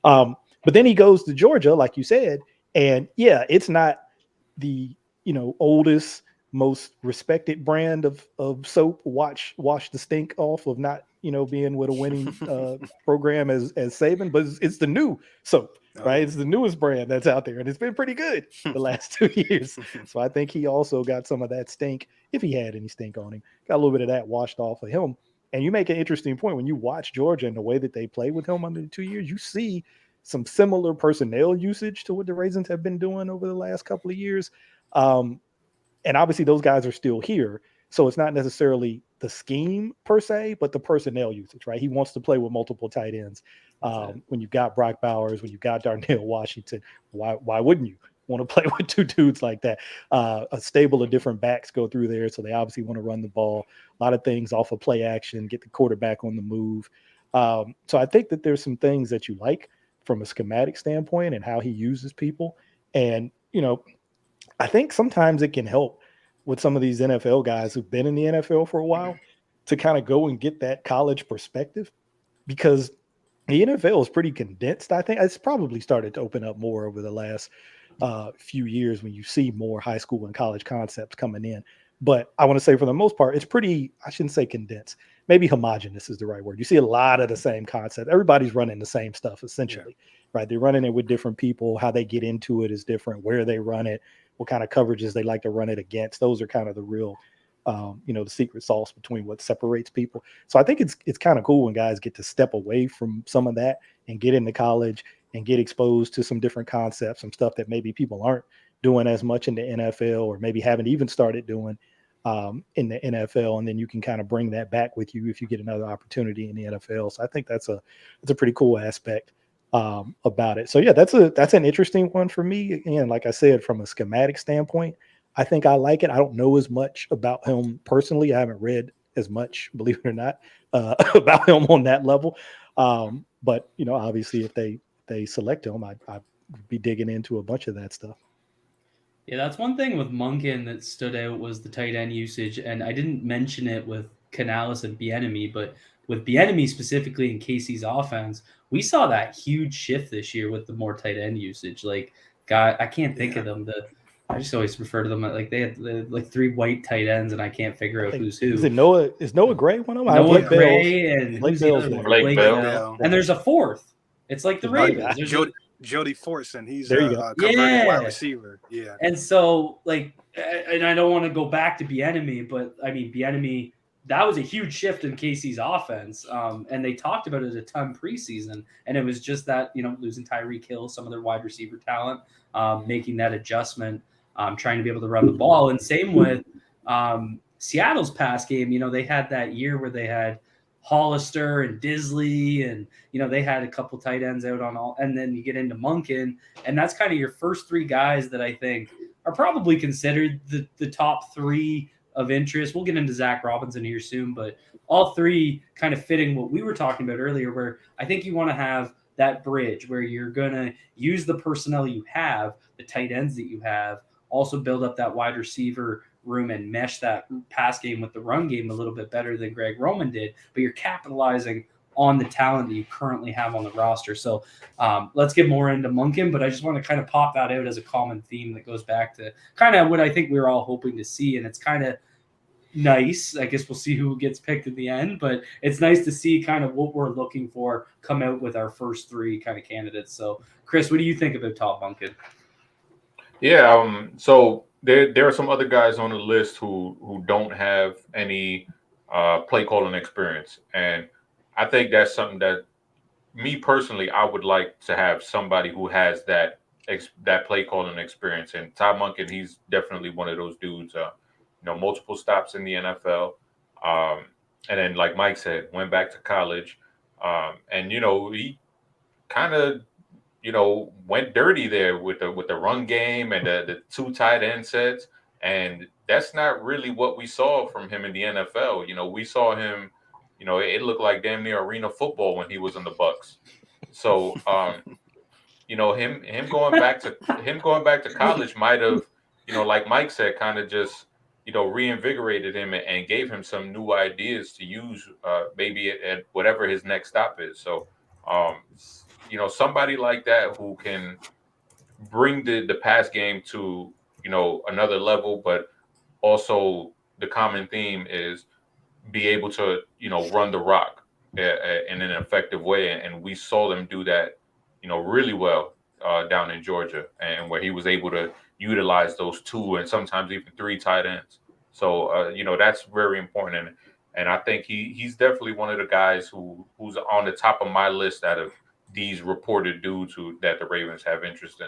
know. But then he goes to Georgia, like you said, and it's not the oldest, most respected brand of soap. Wash the stink off of not being with a winning program as Saban, but it's the new soap, right? It's the newest brand that's out there, and it's been pretty good the last 2 years. So I think he also got some of that stink, if he had any stink on him, got a little bit of that washed off of him. And you make an interesting point when you watch Georgia and the way that they play with him under the 2 years. You see some similar personnel usage to what the Raisins have been doing over the last couple of years. And obviously those guys are still here. So it's not necessarily the scheme per se, but the personnel usage, right? He wants to play with multiple tight ends. When you've got Brock Bowers, when you've got Darnell Washington, why wouldn't you want to play with two dudes like that? A stable of different backs go through there. So they obviously want to run the ball. A lot of things off of play action, get the quarterback on the move. So I think that there's some things that you like from a schematic standpoint and how he uses people. And, I think sometimes it can help with some of these NFL guys who've been in the NFL for a while to kind of go and get that college perspective, because the NFL is pretty condensed. I think it's probably started to open up more over the last few years when you see more high school and college concepts coming in. But I want to say for the most part, it's pretty, I shouldn't say condensed, maybe homogenous is the right word. You see a lot of the same concept. Everybody's running the same stuff essentially, right? They're running it with different people. How they get into it is different, where they run it, what kind of coverages they like to run it against. Those are kind of the real, the secret sauce between what separates people. So I think it's kind of cool when guys get to step away from some of that and get into college and get exposed to some different concepts, some stuff that maybe people aren't doing as much in the NFL or maybe haven't even started doing in the NFL. And then you can kind of bring that back with you if you get another opportunity in the NFL. So I think that's a pretty cool aspect about it. So yeah, that's an interesting one for me. Again, like I said, from a schematic standpoint, I think I like it. I don't know as much about him personally. I haven't read as much, believe it or not, about him on that level. But obviously if they select him, I'd be digging into a bunch of that stuff. Yeah, that's one thing with Monken that stood out was the tight end usage. And I didn't mention it with Canales and Bieniemy, but with Bieniemy specifically in Casey's offense, we saw that huge shift this year with the more tight end usage. Like, I can't think of them. I just always refer to them like they had like 3 white tight ends, and I can't figure out who's who. Is it Noah? Is Noah Gray one of them? Noah Blake Gray Bell's- and Blake who's the Bell's other there. one? Blake Bell. Bell. And there's a fourth. It's like the The white Ravens. guy. There's Jody Fortson. He's There you go. a converted Yeah. wide receiver. Yeah. And so, like, and I don't want to go back to Bieniemy, but I mean, Bieniemy, that was a huge shift in KC's offense. And they talked about it a ton preseason. And it was just that, losing Tyreek Hill, some of their wide receiver talent, making that adjustment, trying to be able to run the ball. And same with Seattle's pass game. They had that year where they had Hollister and Disley, and they had a couple tight ends out on all, and then you get into Monken, and that's kind of your first 3 guys that I think are probably considered the top 3 of interest. We'll get into Zach Robinson here soon, but all 3 kind of fitting what we were talking about earlier, where I think you want to have that bridge where you're going to use the personnel you have, the tight ends that you have, also build up that wide receiver room and mesh that pass game with the run game a little bit better than Greg Roman did, but you're capitalizing on the talent that you currently have on the roster. So let's get more into Monken, but I just want to kind of pop that out as a common theme that goes back to kind of what I think we were all hoping to see. And it's kind of nice. I guess we'll see who gets picked in the end, but it's nice to see kind of what we're looking for come out with our first 3 kind of candidates. So Chris, what do you think about Todd Monken? Yeah, so there are some other guys on the list who don't have any play calling experience, and I think that's something that me personally I would like to have somebody who has that play calling experience. And Todd Monken, he's definitely one of those dudes. Multiple stops in the NFL, and then like Mike said, went back to college, and he kind of went dirty there with the run game and the 2 tight end sets. And that's not really what we saw from him in the NFL. We saw him, it looked like damn near arena football when he was in the Bucks. So, him going back to college might have, like Mike said, kind of just, reinvigorated him and gave him some new ideas to use maybe at whatever his next stop is. So, somebody like that who can bring the pass game to, another level, but also the common theme is be able to, run the rock in an effective way. And we saw them do that, really well down in Georgia, and where he was able to utilize those 2 and sometimes even 3 tight ends. So, that's very important. And I think he's definitely one of the guys who's on the top of my list out of these reported dudes that the Ravens have interest in.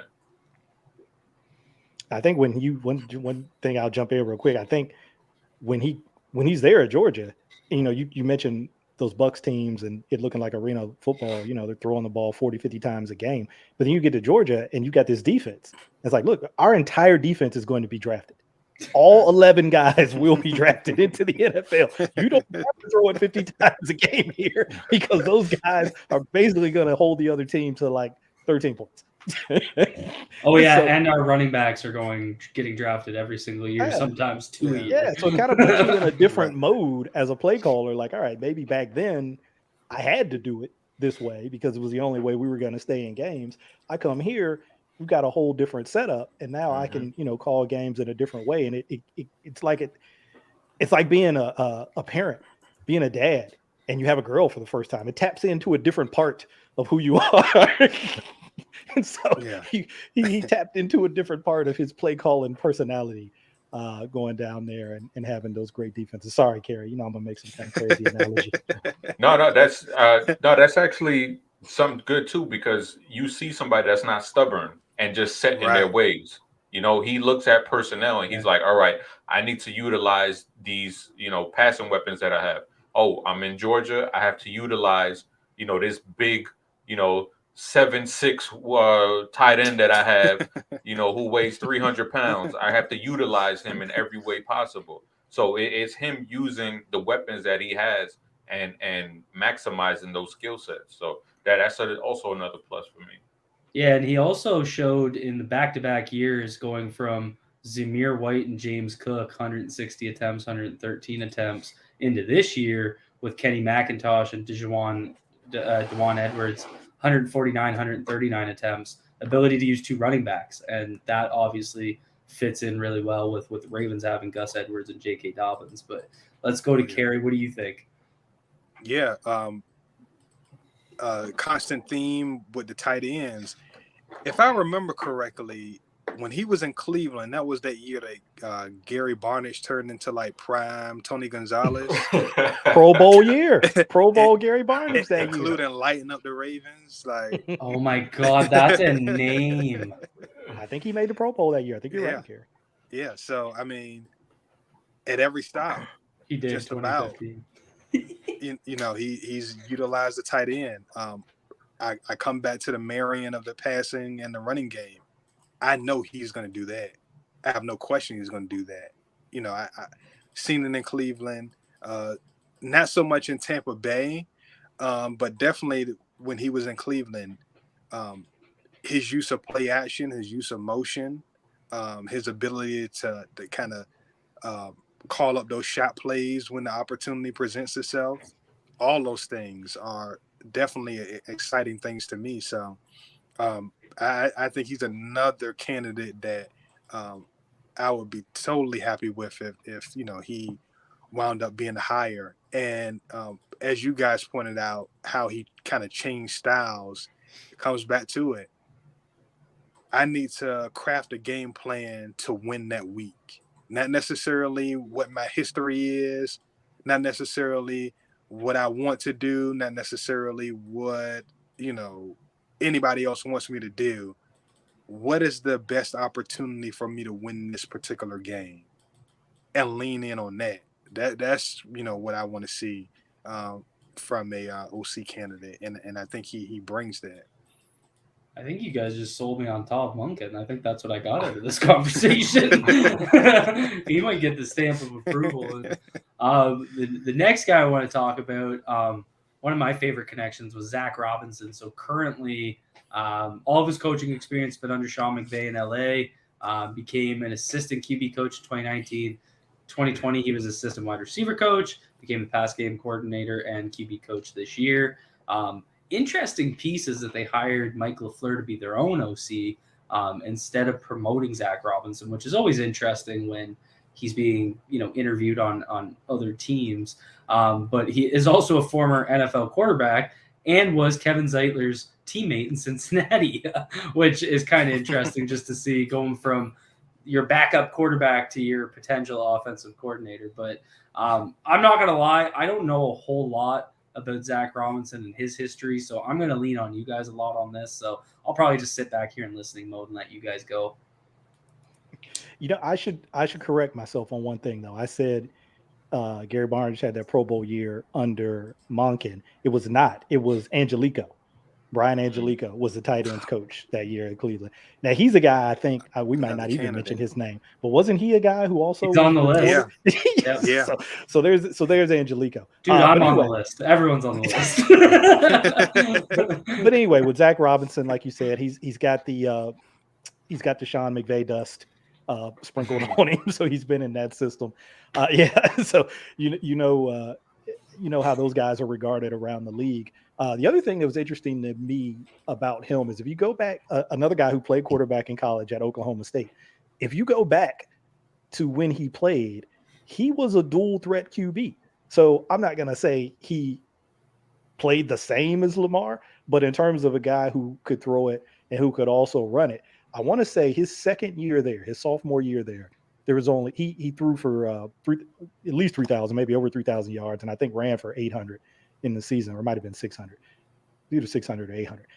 I think one thing I'll jump in real quick. I think when he's there at Georgia, you mentioned those Bucks teams and it looking like arena football, they're throwing the ball 40, 50 times a game. But then you get to Georgia and you got this defense. It's like, look, our entire defense is going to be drafted. All 11 guys will be drafted into the NFL. You don't have to throw it 50 times a game here because those guys are basically going to hold the other team to like 13 points. Oh yeah, and our running backs are getting drafted every single year, sometimes 2 a year. Yeah, so it kind of puts you in a different mode as a play caller. Like, all right, maybe back then I had to do it this way because it was the only way we were going to stay in games. I come here, we've got a whole different setup, and now I can, call games in a different way. And it's like being a parent, being a dad, and you have a girl for the first time. It taps into a different part of who you are. And so he tapped into a different part of his play calling personality going down there and having those great defenses. Sorry, Kerry, I'm gonna make some kind of crazy analogy. No, that's actually something good too, because you see somebody that's not stubborn and just set in their ways. He looks at personnel and he's like, all right, I need to utilize these, passing weapons that I have. Oh, I'm in Georgia. I have to utilize, this big, 7'6" tight end that I have, who weighs 300 pounds. I have to utilize him in every way possible. So it's him using the weapons that he has and maximizing those skill sets. So that's also another plus for me. Yeah, and he also showed in the back-to-back years going from Zamir White and James Cook, 160 attempts, 113 attempts, into this year with Kenny McIntosh and Dejuan Edwards, 149, 139 attempts, ability to use 2 running backs. And that obviously fits in really well with the Ravens having Gus Edwards and J.K. Dobbins. But let's go to Kerry. What do you think? Yeah, constant theme with the tight ends. If I remember correctly, when he was in Cleveland, that was that year that Gary Barnidge turned into like prime Tony Gonzalez. Pro Bowl year. Pro Bowl Gary Barnidge that year. Including lighting up the Ravens. Like, oh my God, that's a name. I think he made the Pro Bowl that year. I think you're right, Gary. Yeah, so I mean, at every stop, he did just about. He's utilized the tight end. I come back to the marrying of the passing and the running game. I know he's going to do that. I have no question he's going to do that. I seen it in Cleveland, not so much in Tampa Bay, but definitely when he was in Cleveland, his use of play action, his use of motion, his ability to kind of call up those shot plays when the opportunity presents itself. All those things are definitely exciting things to me. So I think he's another candidate that I would be totally happy with if he wound up being higher. And as you guys pointed out, how he kind of changed styles, it comes back to it. I need to craft a game plan to win that week. Not necessarily what my history is, not necessarily what I want to do, not necessarily what, anybody else wants me to do. What is the best opportunity for me to win this particular game? And lean in on that. That's what I want to see from a OC candidate. And I think he brings that. I think you guys just sold me on Todd Monken. I think that's what I got out of this conversation. He might get the stamp of approval. The next guy I want to talk about, one of my favorite connections was Zach Robinson. So currently, all of his coaching experience been under Sean McVay in LA, became an assistant QB coach in 2019. 2020, he was assistant wide receiver coach, became a pass game coordinator and QB coach this year. Interesting piece is that they hired Mike LaFleur to be their own OC instead of promoting Zach Robinson, which is always interesting when he's being, interviewed on other teams. But he is also a former NFL quarterback and was Kevin Zeitler's teammate in Cincinnati, which is kind of interesting just to see going from your backup quarterback to your potential offensive coordinator. But I'm not going to lie, I don't know a whole lot about Zach Robinson and his history, so I'm going to lean on you guys a lot on this. So I'll probably just sit back here in listening mode and let you guys go. I should correct myself on one thing though. I said Gary Barnidge had that Pro Bowl year under Monken. It was not. It was Angelico. Brian Angelico was the tight ends coach that year at Cleveland. Now he's a guy I think we might not even mention his name, but wasn't he a guy who also was on the list? Yeah. So there's Angelico. Dude, I'm on the list. Everyone's on the list. But anyway, with Zach Robinson, like you said, he's got the Sean McVay dust sprinkled on him, so he's been in that system. So you know how those guys are regarded around the league. The other thing that was interesting to me about him is if you go back, another guy who played quarterback in college at Oklahoma State, if you go back to when he played, he was a dual threat QB. So I'm not going to say he played the same as Lamar, but in terms of a guy who could throw it and who could also run it, I want to say his second year there, his sophomore year there was only he threw for at least 3,000, maybe over 3,000 yards, and I think ran for 800 in the season, or it might have been 600, either 600 or 800.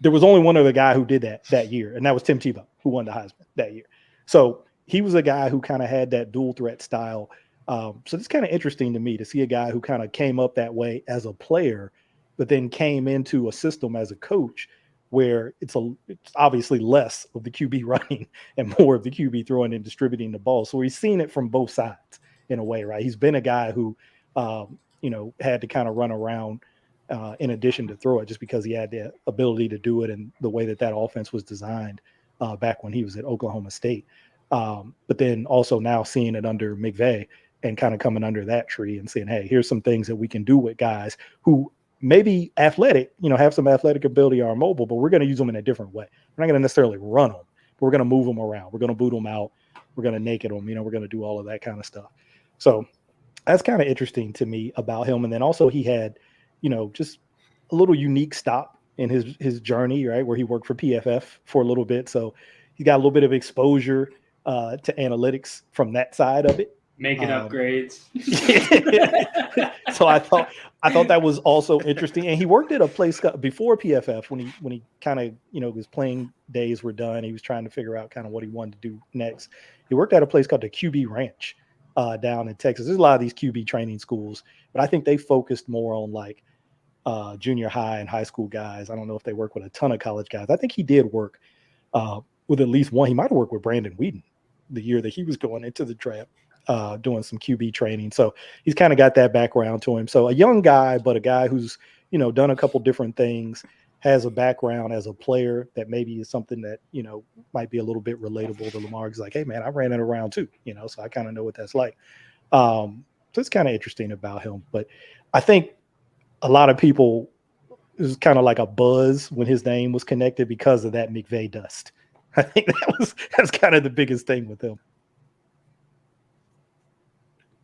There was only one other guy who did that year, and that was Tim Tebow, who won the Heisman that year. So he was a guy who kind of had that dual threat style. So it's kind of interesting to me to see a guy who kind of came up that way as a player, but then came into a system as a coach where it's obviously less of the QB running and more of the QB throwing and distributing the ball. So he's seen it from both sides in a way, right? He's been a guy who, had to kind of run around in addition to throw it just because he had the ability to do it and the way that offense was designed back when he was at Oklahoma State. But then also now seeing it under McVay and kind of coming under that tree and saying, hey, here's some things that we can do with guys who maybe athletic, have some athletic ability or are mobile, but we're going to use them in a different way. We're not going to necessarily run them, but we're going to move them around. We're going to boot them out. We're going to naked them. We're going to do all of that kind of stuff. So that's kind of interesting to me about him. And then also he had, just a little unique stop in his journey, right, where he worked for PFF for a little bit. So he got a little bit of exposure to analytics from that side of it. Making upgrades. So I thought that was also interesting. And he worked at a place before PFF when he kind of, his playing days were done. He was trying to figure out kind of what he wanted to do next. He worked at a place called the QB Ranch down in Texas. There's a lot of these QB training schools, but I think they focused more on like junior high and high school guys. I don't know if they work with a ton of college guys. I think he did work with at least one. He might have worked with Brandon Whedon the year that he was going into the draft, doing some QB training. So he's kind of got that background to him. So a young guy, but a guy who's, done a couple different things, has a background as a player that maybe is something that, might be a little bit relatable to Lamar. He's like, hey man, I ran it around too, so I kind of know what that's like. So it's kind of interesting about him, but I think a lot of people, it was kind of like a buzz when his name was connected because of that McVay dust. I think that's kind of the biggest thing with him.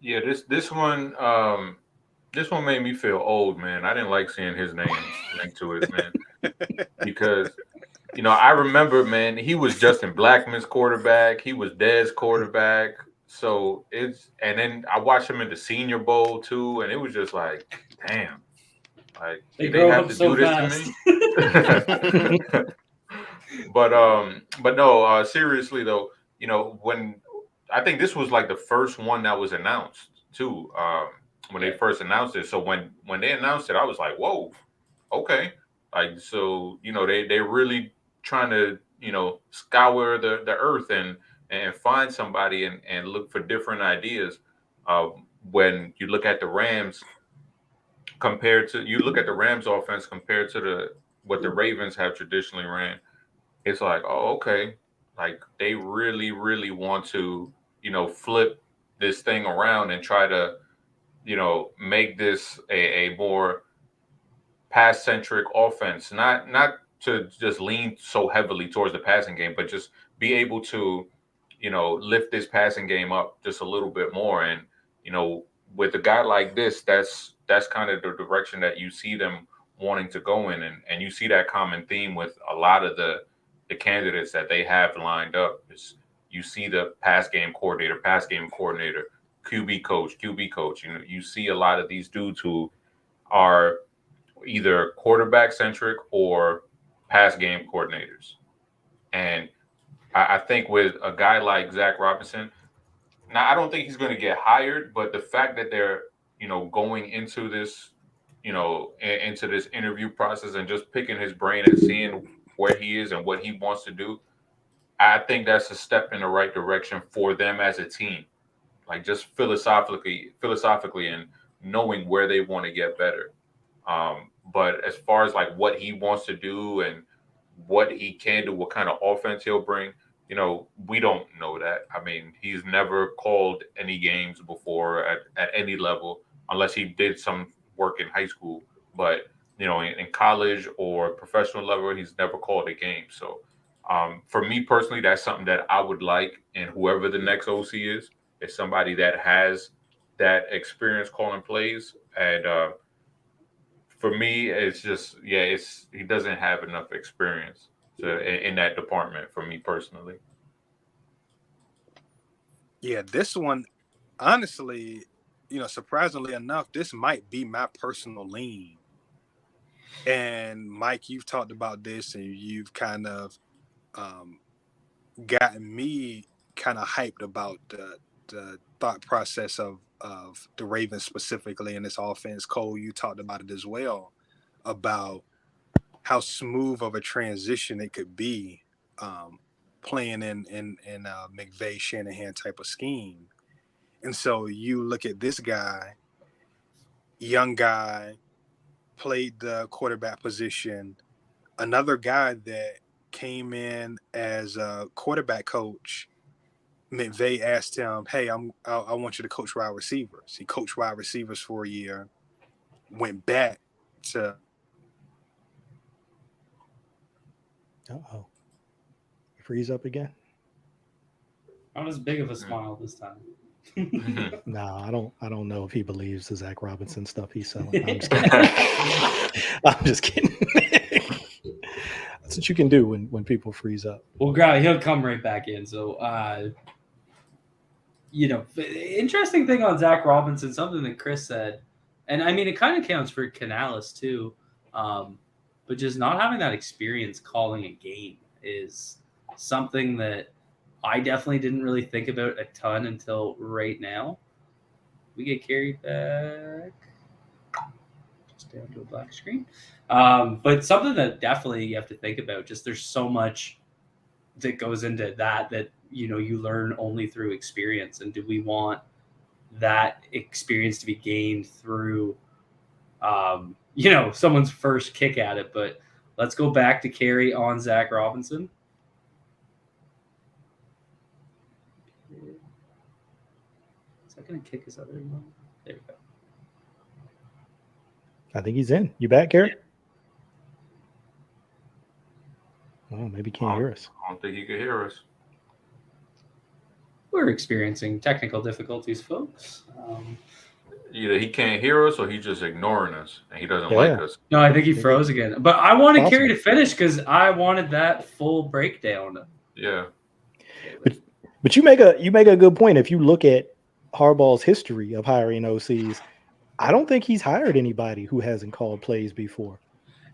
Yeah, this one made me feel old, man. I didn't like seeing his name linked to it, man, because I remember, man, he was Justin Blackman's quarterback, he was Dez quarterback, so and then I watched him in the Senior Bowl too, and it was just like, damn, like they have to do this to me. But no, seriously though, when I think this was like the first one that was announced too, when they first announced it. So when they announced it, I was like, whoa, okay. Like, so, they're really trying to, scour the earth and find somebody and look for different ideas. When you look at the Rams offense compared to what the Ravens have traditionally ran, it's like, oh, okay. Like they really, really want to, flip this thing around and try to, make this a more pass-centric offense, not to just lean so heavily towards the passing game, but just be able to, lift this passing game up just a little bit more. And, with a guy like this, that's kind of the direction that you see them wanting to go in. And you see that common theme with a lot of the candidates that they have lined up. Is you see the pass game coordinator, QB coach. You see a lot of these dudes who are either quarterback centric or pass game coordinators. And I think with a guy like Zach Robinson, now I don't think he's going to get hired, but the fact that they're, going into this, into this interview process and just picking his brain and seeing where he is and what he wants to do, I think that's a step in the right direction for them as a team. Like just philosophically and knowing where they want to get better. But as far as like what he wants to do and what he can do, what kind of offense he'll bring, we don't know that. I mean, he's never called any games before at any level, unless he did some work in high school. But, in college or professional level, he's never called a game. So for me personally, that's something that I would like. And whoever the next OC is somebody that has that experience calling plays. And for me, it's just, he doesn't have enough experience in that department for me personally. Yeah, this one, honestly, surprisingly enough, this might be my personal lean. And Mike, you've talked about this and you've kind of gotten me kind of hyped about the thought process of the Ravens specifically in this offense. Cole, you talked about it as well, about how smooth of a transition it could be playing in a McVay Shanahan type of scheme. And so you look at this guy, young guy, played the quarterback position, another guy that came in as a quarterback coach. McVay asked him, "Hey, I want you to coach wide receivers." He coached wide receivers for a year, went back to. Uh-oh. Freeze up again. Not as big of a smile this time. No, I don't know if he believes the Zach Robinson stuff he's selling. I'm just kidding. I'm just kidding. That's what you can do when people freeze up. Well, he'll come right back in. So, interesting thing on Zach Robinson, something that Chris said, and I mean, it kind of counts for Canales too, but just not having that experience calling a game is something that I definitely didn't really think about a ton until right now. We get carried back just down to a black screen. But something that definitely you have to think about, just there's so much that goes into that you learn only through experience. And do we want that experience to be gained through someone's first kick at it? But let's go back to carry on Zach Robinson. Is that going to kick his other one? There we go. I think he's in. You back, Gary? Oh, maybe he can't hear us. I don't think he can hear us. We're experiencing technical difficulties, folks. Either he can't hear us or he's just ignoring us and he doesn't like us. No, I think he froze again. But I wanted Kerry to finish because I wanted that full breakdown. Yeah. But you make a good point. If you look at Harbaugh's history of hiring OCs, I don't think he's hired anybody who hasn't called plays before.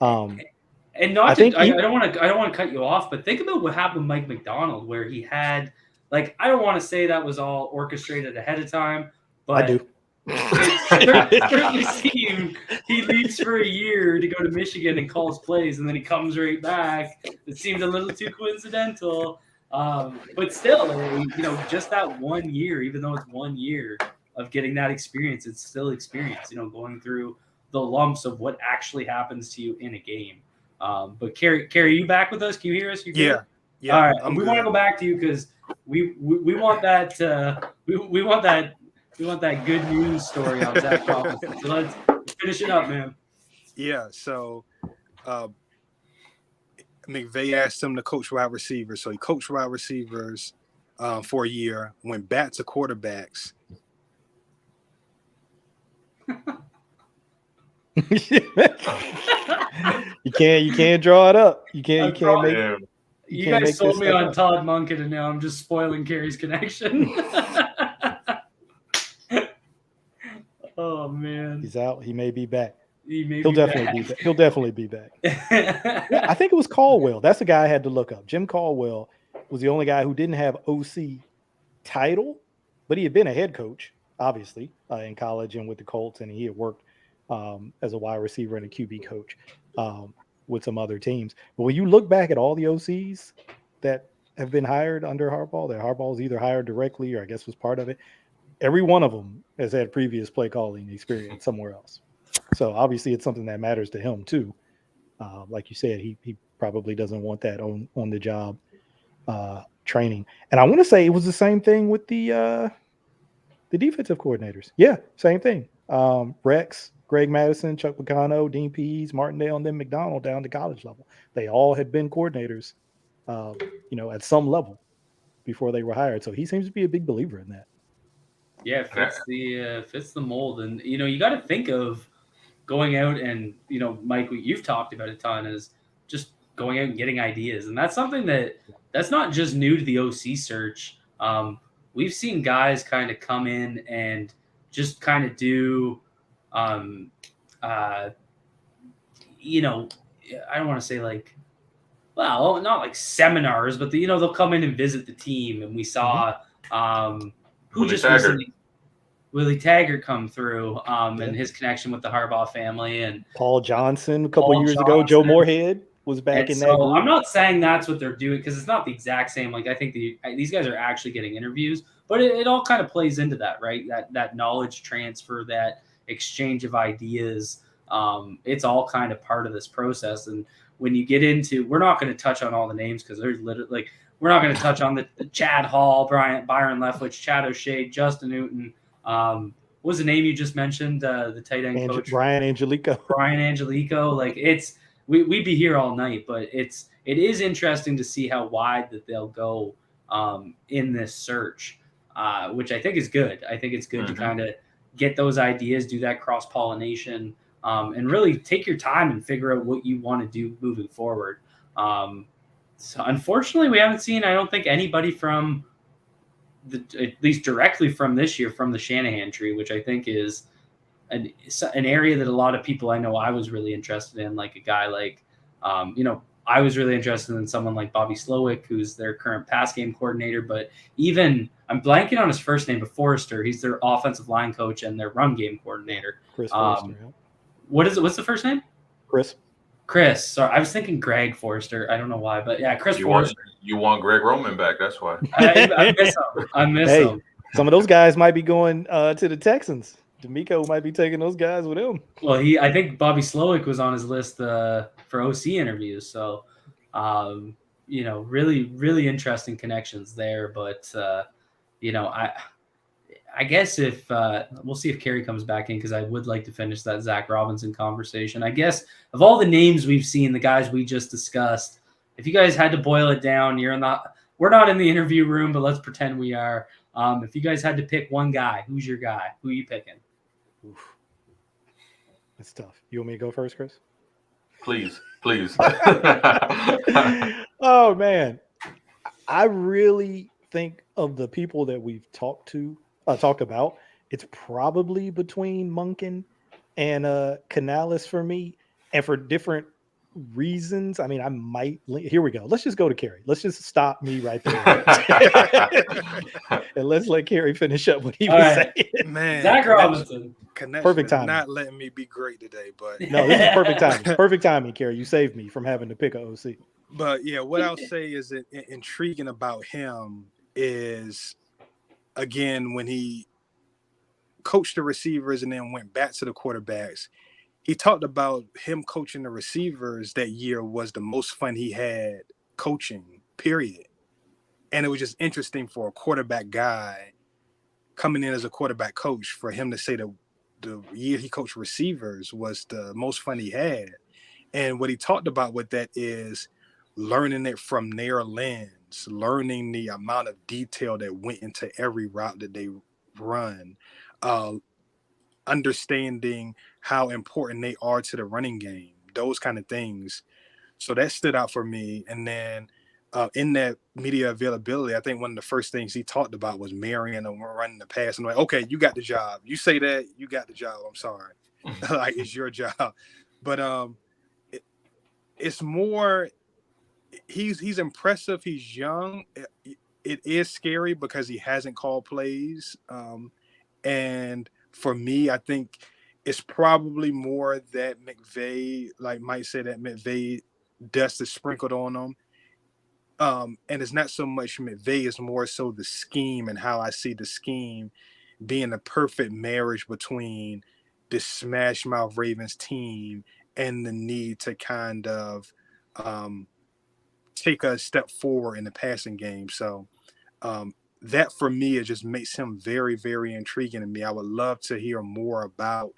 And I don't want to cut you off, but think about what happened with Mike McDonald, where he had, I don't want to say that was all orchestrated ahead of time, but I do. It certainly seemed he leaves for a year to go to Michigan and calls plays, and then he comes right back. It seemed a little too coincidental, but still, just that 1 year, even though it's 1 year of getting that experience, it's still experience. Going through the lumps of what actually happens to you in a game. But Kerry, you back with us? Can you hear us? Yeah. All right. We want to go back to you because we want that we want that good news story on Zach Robinson. So let's finish it up, man. Yeah. So McVay asked him to coach wide receivers. So he coached wide receivers for a year. Went back to quarterbacks. You can't draw it up. You can't make it. You guys sold me on Todd Monken, and now I'm just spoiling Kerry's connection. Oh man, he's out. He may be back. He'll definitely be back. Yeah, I think it was Caldwell. That's the guy I had to look up. Jim Caldwell was the only guy who didn't have OC title, but he had been a head coach, obviously, in college and with the Colts, and he had worked as a wide receiver and a QB coach with some other teams. But when you look back at all the OCs that have been hired under Harbaugh, that Harbaugh's either hired directly or I guess was part of it, every one of them has had previous play calling experience somewhere else. So obviously it's something that matters to him too. Like you said, he probably doesn't want that on the job training. And I want to say it was the same thing with the defensive coordinators. Yeah, same thing. Rex, Greg Madison, Chuck Pagano, Dean Pease, Martindale, and then McDonald down to college level. They all had been coordinators, at some level before they were hired. So he seems to be a big believer in that. Yeah, fits the mold. And, you got to think of going out and, Mike, you've talked about a ton is just going out and getting ideas. And that's something that's not just new to the OC search. We've seen guys kind of come in and just kind of do, I don't want to say not like seminars, but they'll come in and visit the team. And we saw who just recently Willie Taggart come through and his connection with the Harbaugh family, and Paul Johnson a couple years ago. Joe Moorhead was back in that group. I'm not saying that's what they're doing because it's not the exact same. I think these guys are actually getting interviews, but it all kind of plays into that, right? That knowledge transfer, that exchange of ideas. It's all kind of part of this process. And when you get into, we're not going to touch on all the names because there's literally we're not going to touch on the Chad Hall, Byron Leftwich, Chad O'Shea, Justin Newton. What was the name you just mentioned? The tight end coach, Brian Angelico. We'd be here all night, but it is interesting to see how wide that they'll go in this search, which I think is good. I think it's good to kind of get those ideas, do that cross-pollination, and really take your time and figure out what you want to do moving forward. So unfortunately, we haven't seen, I don't think, anybody from at least directly from this year, from the Shanahan tree, which I think is an area that a lot of people I know I was really interested in, like a guy like, I was really interested in someone like Bobby Slowick, who's their current pass game coordinator. But even, I'm blanking on his first name, but Forrester, he's their offensive line coach and their run game coordinator. Chris Forrester. Yeah. What is it? What's the first name? Chris. Sorry, I was thinking Greg Forrester. I don't know why, but yeah, Chris Forrester. You want Greg Roman back? That's why. I miss him. I miss him. Some of those guys might be going to the Texans. D'Amico might be taking those guys with him. Well, I think Bobby Slowick was on his list for OC interviews. So, really, really interesting connections there. But, I guess if we'll see if Kerry comes back in, because I would like to finish that Zach Robinson conversation. I guess of all the names we've seen, the guys we just discussed, if you guys had to boil it down, we're not in the interview room, but let's pretend we are. If you guys had to pick one guy, who's your guy? Who are you picking? Oof. That's tough. You want me to go first, Chris? Please. Oh man, I really think of the people that we've talked about, it's probably between Monken and Canales for me, and for different reasons. I mean, I might. Here we go. Let's just go to Kerry. Let's just stop me right there, and let's let Kerry finish up what he was saying. Man, Zach Robinson. Perfect timing. Not letting me be great today, but no, this is perfect timing. Perfect timing, Kerry. You saved me from having to pick a OC. But yeah, what I'll say is intriguing about him is, again, when he coached the receivers and then went back to the quarterbacks, he talked about him coaching the receivers that year was the most fun he had coaching, period. And it was just interesting for a quarterback guy coming in as a quarterback coach, for him to say that the year he coached receivers was the most fun he had. And what he talked about with that is learning it from their lens, learning the amount of detail that went into every route that they run, understanding how important they are to the running game, those kind of things. So that stood out for me. And then in that media availability, I think one of the first things he talked about was marrying and running the pass. I'm like, okay, you got the job. You say that, you got the job. I'm sorry. Like, it's your job. But it's more, he's impressive. He's young. It is scary because he hasn't called plays. And for me, I think it's probably more that McVay, like Mike said, that McVay dust is sprinkled on him. And it's not so much McVay, it's more so the scheme, and how I see the scheme being a perfect marriage between the smash mouth Ravens team and the need to kind of take a step forward in the passing game. So that for me, it just makes him very, very intriguing to me. I would love to hear more about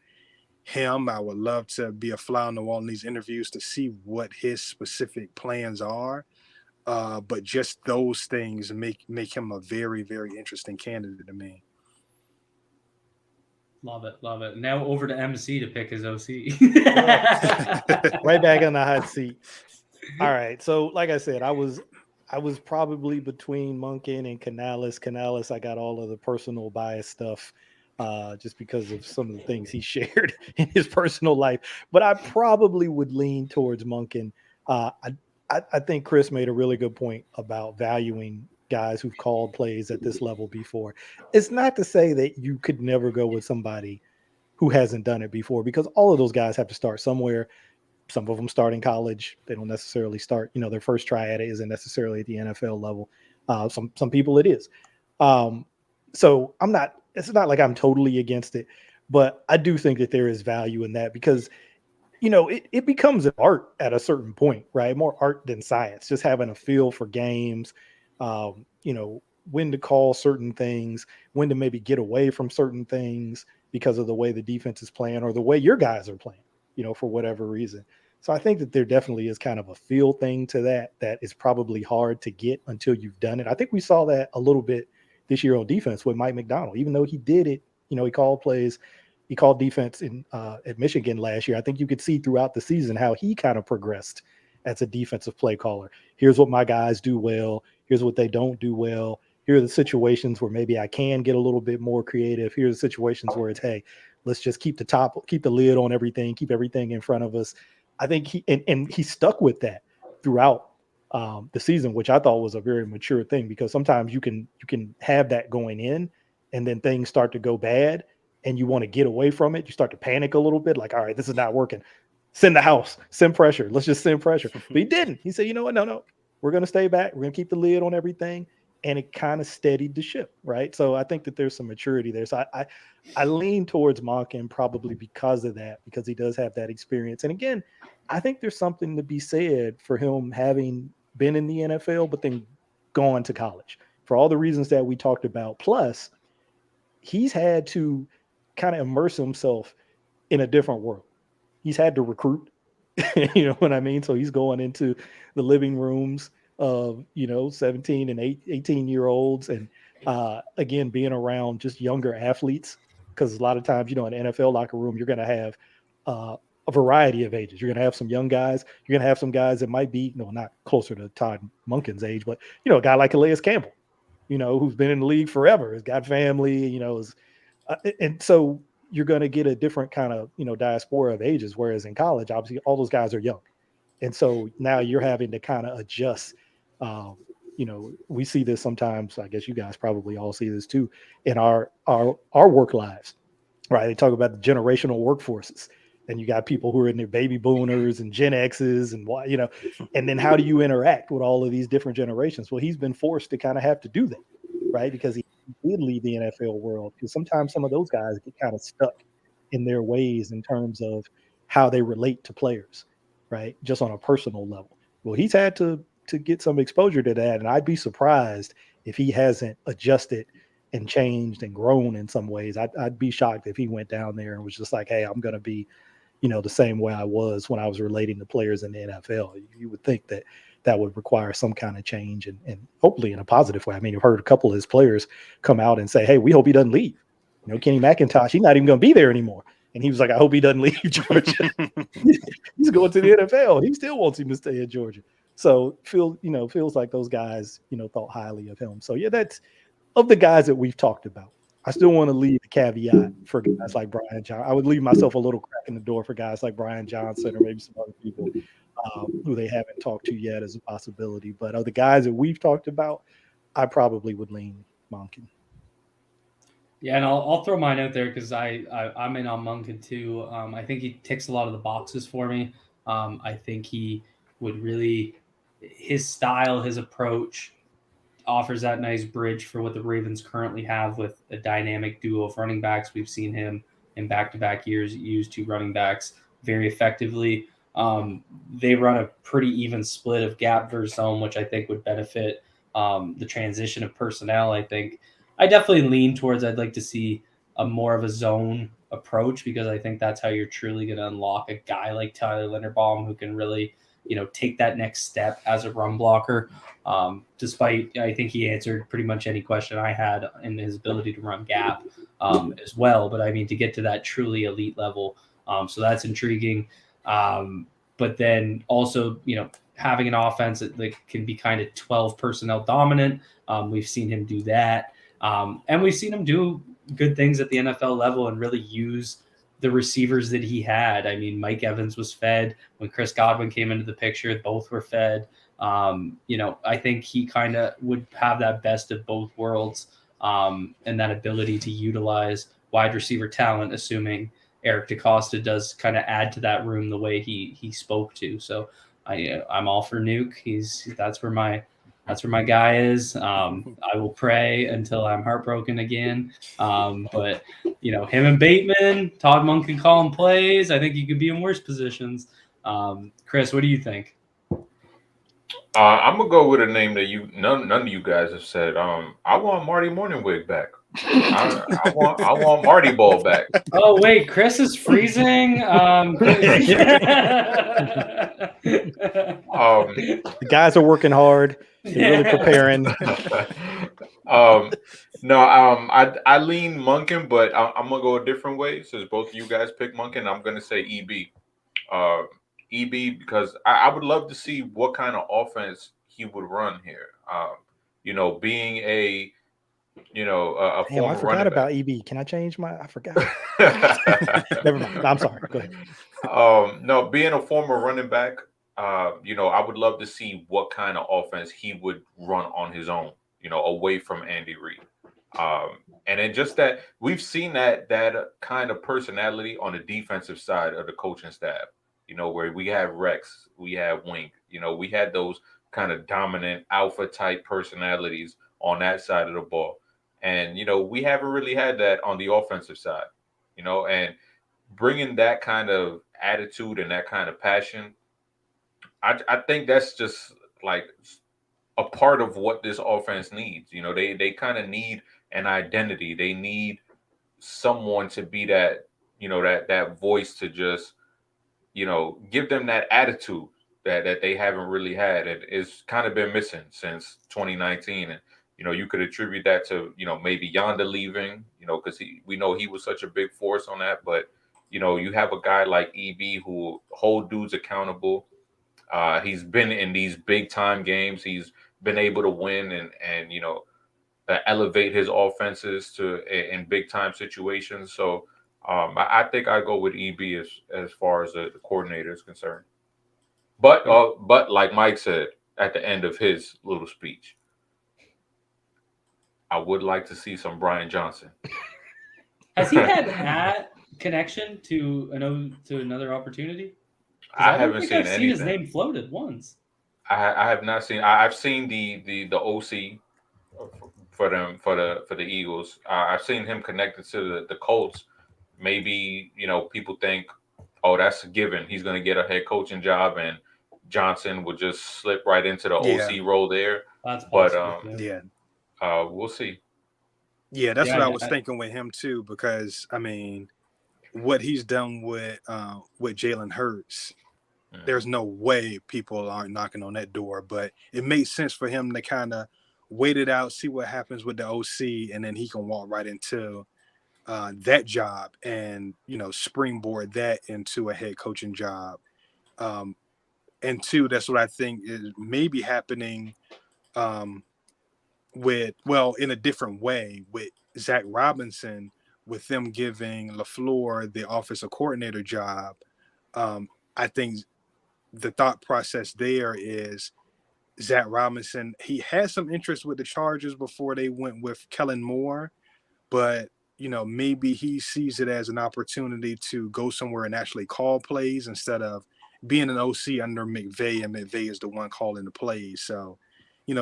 him. I would love to be a fly on the wall in these interviews to see what his specific plans are. But just those things make him a very, very interesting candidate to me. Love it. Now over to MC to pick his OC. Right back on the hot seat. All right. So, like I said, I was probably between Monken and Canales. Canales, I got all of the personal bias stuff, just because of some of the things he shared in his personal life. But I probably would lean towards Monken. I think Chris made a really good point about valuing guys who've called plays at this level before. It's not to say that you could never go with somebody who hasn't done it before, because all of those guys have to start somewhere. Some of them start in college. They don't necessarily start, their first try at it isn't necessarily at the NFL level. Some people it is. So it's not like I'm totally against it, but I do think that there is value in that, because it becomes an art at a certain point, right? More art than science, just having a feel for games, when to call certain things, when to maybe get away from certain things because of the way the defense is playing or the way your guys are playing, for whatever reason. So I think that there definitely is kind of a feel thing to that is probably hard to get until you've done it. I think we saw that a little bit this year on defense with Mike McDonald, even though he did it, he called plays, he called defense in at Michigan last year. I think you could see throughout the season how he kind of progressed as a defensive play caller. Here's what my guys do well. Here's what they don't do well. Here are the situations where maybe I can get a little bit more creative. Here's the situations where it's, hey, let's just keep the lid on everything, keep everything in front of us. I think he stuck with that throughout the season, which I thought was a very mature thing, because sometimes you can have that going in and then things start to go bad and you want to get away from it. You start to panic a little bit, like, all right, this is not working. Send the house, send pressure. Let's just send pressure. But he didn't. He said, you know what? No, we're going to stay back. We're going to keep the lid on everything. And it kind of steadied the ship, right? So I think that there's some maturity there. So I lean towards Monken probably because of that, because he does have that experience. And again, I think there's something to be said for him having been in the NFL, but then gone to college for all the reasons that we talked about. Plus, he's had to kind of immerse himself in a different world. He's had to recruit, you know what I mean? So he's going into the living rooms of, 17 and 18-year-olds. And again, being around just younger athletes, because a lot of times, in an NFL locker room, you're going to have a variety of ages. You're going to have some young guys. You're going to have some guys that might be, not closer to Todd Monken's age, but, a guy like Calais Campbell, who's been in the league forever, has got family, and so you're going to get a different kind of, diaspora of ages. Whereas in college, obviously all those guys are young. And so now you're having to kind of adjust. We see this sometimes, I guess you guys probably all see this too, in our work lives, right? They talk about the generational workforces, and you got people who are in their baby boomers and Gen X's and what, and then how do you interact with all of these different generations? Well, he's been forced to kind of have to do that, right? Because he did leave the NFL world, because sometimes some of those guys get kind of stuck in their ways in terms of how they relate to players, right? Just on a personal level. Well, he's had to get some exposure to that. And I'd be surprised if he hasn't adjusted and changed and grown in some ways. I'd be shocked if he went down there and was just like, hey, I'm going to be, the same way I was when I was relating to players in the NFL. You would think that would require some kind of change, and hopefully in a positive way. I mean, I've heard a couple of his players come out and say, hey, we hope he doesn't leave. Kenny McIntosh, he's not even going to be there anymore. And he was like, I hope he doesn't leave Georgia. He's going to the NFL. He still wants him to stay at Georgia. So feels like those guys, thought highly of him. So yeah, that's of the guys that we've talked about. I still want to leave a caveat for guys like Brian Johnson. I would leave myself a little crack in the door for guys like Brian Johnson or maybe some other people who they haven't talked to yet as a possibility. But of the guys that we've talked about, I probably would lean Monken. Yeah, and I'll throw mine out there because I'm in on Monken too. I think he ticks a lot of the boxes for me. I think he would really, his style, his approach offers that nice bridge for what the Ravens currently have with a dynamic duo of running backs. We've seen him in back-to-back years use two running backs very effectively. They run a pretty even split of gap versus zone, which I think would benefit the transition of personnel. I think I definitely lean towards I'd like to see a more of a zone approach, because I think that's how you're truly going to unlock a guy like Tyler Linderbaum who can really, take that next step as a run blocker. Despite, I think he answered pretty much any question I had in his ability to run gap as well. But I mean, to get to that truly elite level, so that's intriguing. But then also, having an offense that can be kind of 12 personnel dominant. We've seen him do that. And we've seen him do good things at the NFL level and really use the receivers that he had. I mean, Mike Evans was fed when Chris Godwin came into the picture. Both were fed. I think he kind of would have that best of both worlds and that ability to utilize wide receiver talent, assuming Eric DeCosta does kind of add to that room the way he spoke to. So I'm all for Nuke. That's where my guy is. I will pray until I'm heartbroken again. But him and Bateman, Todd Monken calling plays. I think he could be in worse positions. Chris, what do you think? I'm gonna go with a name that none of you guys have said. I want Marty Morningwig back. I want Marty Ball back. Oh wait, Chris is freezing. The guys are working hard. They're really preparing. I lean Monken, but I'm gonna go a different way. Since both of you guys pick Monken, I'm gonna say EB. Uh, EB because I would love to see what kind of offense he would run here. Being a a Damn, I former forgot running about back. EB. Can I change my? I forgot. Never mind. No, I'm sorry. Go ahead. No, being a former running back, I would love to see what kind of offense he would run on his own, away from Andy Reid. And then just that we've seen that kind of personality on the defensive side of the coaching staff, where we have Rex, we have Wink, we had those kind of dominant alpha type personalities on that side of the ball. And, we haven't really had that on the offensive side, and bringing that kind of attitude and that kind of passion, I think that's just like a part of what this offense needs. They kind of need an identity. They need someone to be that, that voice to just, give them that attitude that they haven't really had. It's kind of been missing since 2019. And, you could attribute that to, maybe Yonda leaving, because we know he was such a big force on that. But, you have a guy like EB who hold dudes accountable. He's been in these big time games. He's been able to win and elevate his offenses to in big time situations. So I think I go with EB as far as the coordinator is concerned. But like Mike said at the end of his little speech, I would like to see some Brian Johnson. Has he had that connection to another opportunity? I don't haven't think seen I've seen anything. his name floated once. I have not seen. I've seen the OC for them for the Eagles. I've seen him connected to the Colts. Maybe people think, oh, that's a given. He's going to get a head coaching job, and Johnson would just slip right into the OC role there. That's But possible. we'll see. Yeah, that's Yeah, what I was thinking with him too, because I mean, what he's done with Jalen Hurts, there's no way people aren't knocking on that door. But it makes sense for him to kind of wait it out, see what happens with the OC, and then he can walk right into that job and springboard that into a head coaching job. And two, that's what I think is maybe happening in a different way with Zach Robinson, with them giving LaFleur the offensive coordinator job. I think the thought process there is Zach Robinson, he had some interest with the Chargers before they went with Kellen Moore, but maybe he sees it as an opportunity to go somewhere and actually call plays instead of being an OC under McVay, and McVay is the one calling the plays. So,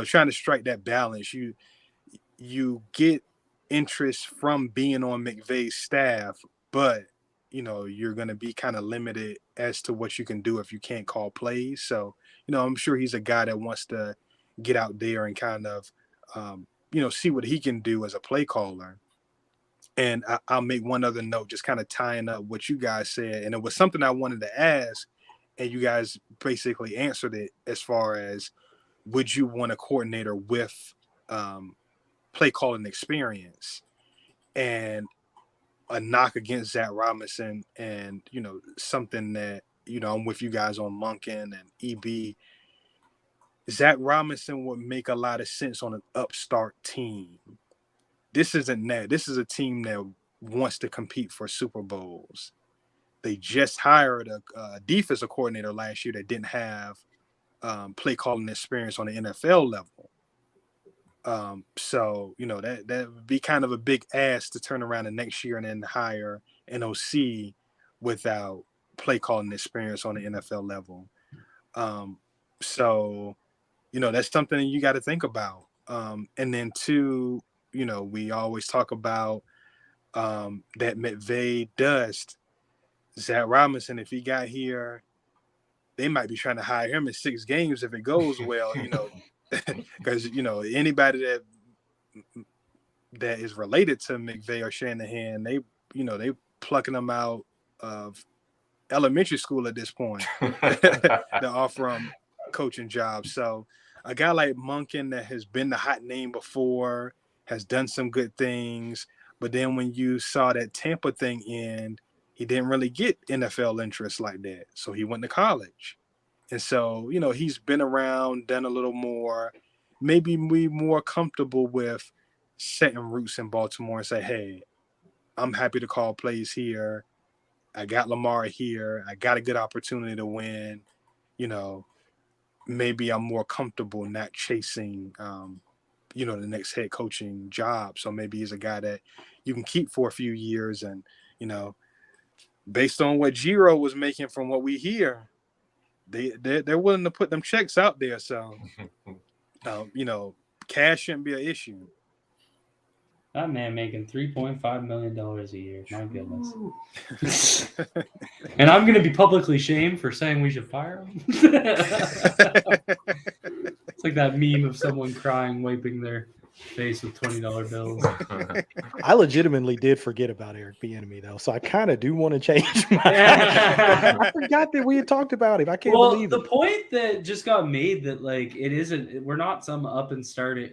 trying to strike that balance, you get interest from being on McVay's staff, but you're going to be kind of limited as to what you can do if you can't call plays. So, I'm sure he's a guy that wants to get out there and kind of, see what he can do as a play caller. And I'll make one other note, just kind of tying up what you guys said. And it was something I wanted to ask, and you guys basically answered it as far as, would you want a coordinator with play calling experience? And a knock against Zach Robinson, and something that I'm with you guys on Monken and EB. Zach Robinson would make a lot of sense on an upstart team. This isn't that. This is a team that wants to compete for Super Bowls. They just hired a defensive coordinator last year that didn't have play calling experience on the NFL level. So that would be kind of a big ask to turn around the next year and then hire an OC without play calling experience on the NFL level. So that's something you got to think about. And then two, we always talk about that McVay dust. Zach Robinson, if he got here, they might be trying to hire him in 6 games if it goes well, because anybody that that is related to McVay or Shanahan, they plucking them out of elementary school at this point to offer them coaching jobs. So a guy like Monken that has been the hot name before, has done some good things, but then when you saw that Tampa thing end, he didn't really get NFL interest like that. So he went to college. And so, he's been around, done a little more, maybe we more comfortable with setting roots in Baltimore and say, hey, I'm happy to call plays here. I got Lamar here. I got a good opportunity to win. Maybe I'm more comfortable not chasing, the next head coaching job. So maybe he's a guy that you can keep for a few years. And, based on what Giro was making from what we hear, they're willing to put them checks out there. So, cash shouldn't be an issue. That man making $3.5 million a year. My goodness. And I'm going to be publicly shamed for saying we should fire him. It's like that meme of someone crying, wiping their face with $20 bills. I legitimately did forget about Eric Bieniemy, though, so I kind of do want to change my. I forgot that we had talked about him. I can't believe the point that just got made that it isn't. We're not some up and starting.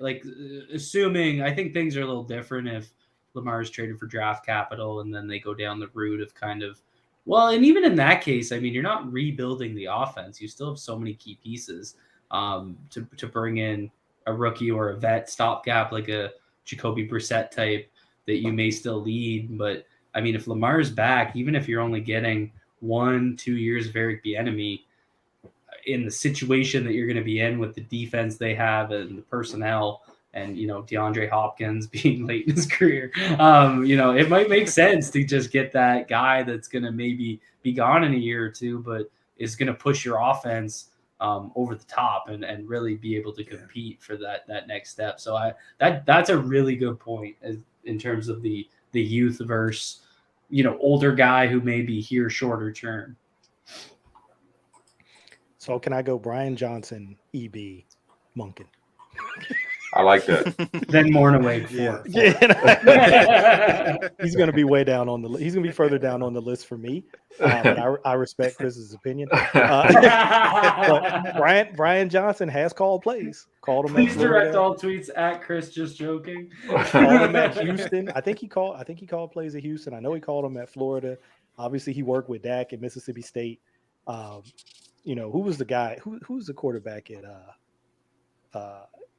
Assuming, I think things are a little different if Lamar's traded for draft capital and then they go down the route of kind of. Well, and even in that case, I mean, you're not rebuilding the offense. You still have so many key pieces to bring in a rookie or a vet stopgap like a Jacoby Brissett type that you may still lead. But I mean, if Lamar's back, even if you're only getting 1-2 years of Eric Bieniemy in the situation that you're going to be in with the defense they have and the personnel and, DeAndre Hopkins being late in his career, it might make sense to just get that guy that's going to maybe be gone in a year or two, but is going to push your offense over the top and really be able to compete for that next step. So that's a really good point in terms of the youth versus, older guy who may be here shorter term. So can I go Brian Johnson, EB, Monken? I like that. Then Mornaway. He's going to be way down on the list. He's going to be further down on the list for me. But I respect Chris's opinion. But Brian Johnson has called plays. Called him. Please direct all tweets at Chris. Just joking. Called him at Houston. I think he called plays at Houston. I know he called him at Florida. Obviously, he worked with Dak at Mississippi State. Who was the guy? Who's the quarterback at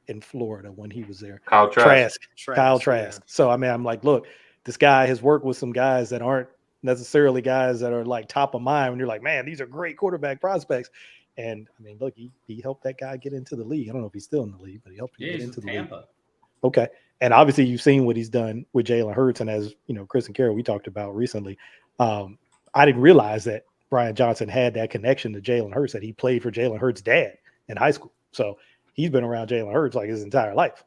in Florida when he was there? Kyle Trask. Kyle Trask. Yeah. So I mean, I'm like, look, this guy has worked with some guys that aren't necessarily guys that are like top of mind when you're like, man, these are great quarterback prospects. And I mean, look, he helped that guy get into the league. I don't know if he's still in the league, but he helped him get into the Tampa league. Okay. And obviously you've seen what he's done with Jalen Hurts. And as Chris and Carol, we talked about recently, I didn't realize that Brian Johnson had that connection to Jalen Hurts, that he played for Jalen Hurts' dad in high school. So he's been around Jalen Hurts like his entire life,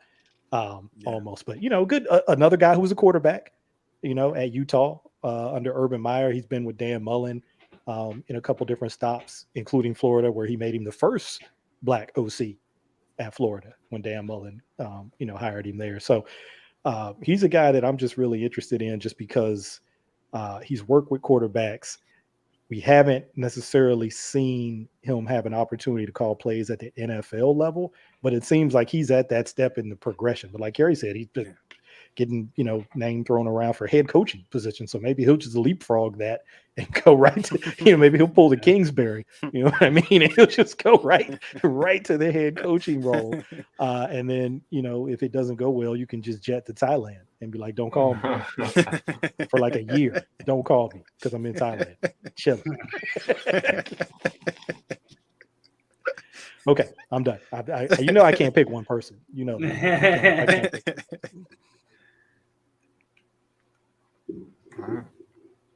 almost. But, good. Another guy who was a quarterback, at Utah under Urban Meyer. He's been with Dan Mullen in a couple different stops, including Florida, where he made him the first black OC at Florida when Dan Mullen, hired him there. So he's a guy that I'm just really interested in just because he's worked with quarterbacks. We haven't necessarily seen him have an opportunity to call plays at the NFL level, but it seems like he's at that step in the progression. But like Gary said, he's been getting, name thrown around for head coaching position. So maybe he'll just leapfrog that and go right to, maybe he'll pull the Kingsbury, you know what I mean? And he'll just go right to the head coaching role. And then, if it doesn't go well, you can just jet to Thailand and be like, don't call me for like a year. Don't call me because I'm in Thailand. Chill. Okay, I'm done. I can't pick one person. I can't pick.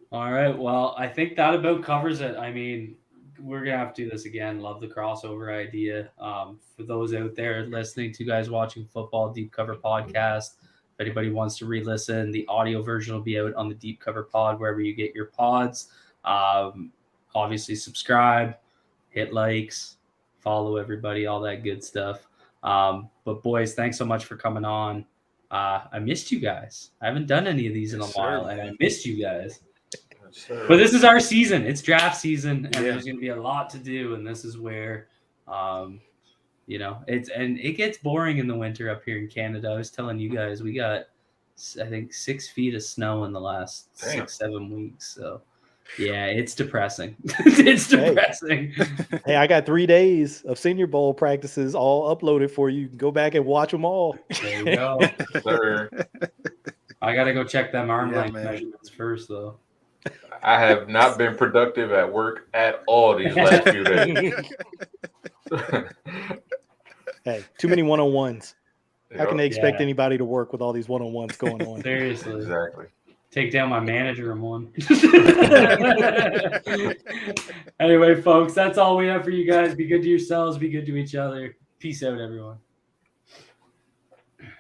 All right. Well, I think that about covers it. I mean, we're going to have to do this again. Love the crossover idea. For those out there listening to guys watching football, Deep Cover Podcast, if anybody wants to re-listen, the audio version will be out on the Deep Cover Pod, wherever you get your pods. Obviously, subscribe, hit likes, follow everybody, all that good stuff. But boys, thanks so much for coming on. I missed you guys. I haven't done any of these in a Yes, sir, while, man. and I missed you guys. Sir. But this is our season. It's draft season, and Yeah. there's going to be a lot to do. And this is where, it gets boring in the winter up here in Canada. I was telling you guys, we got, I think, 6 feet of snow in the last 6-7 weeks. So, yeah, it's depressing. It's depressing. Hey, I got 3 days of Senior Bowl practices all uploaded for you. You can go back and watch them all. There you go. Sir. I got to go check them arm Yeah, length man. measurements first, though. I have not been productive at work at all these last few days. Hey, too many one-on-ones. How can they expect Yeah. anybody to work with all these one-on-ones going on? Seriously. Exactly. Take down my manager in one. Anyway, folks, that's all we have for you guys. Be good to yourselves. Be good to each other. Peace out, everyone.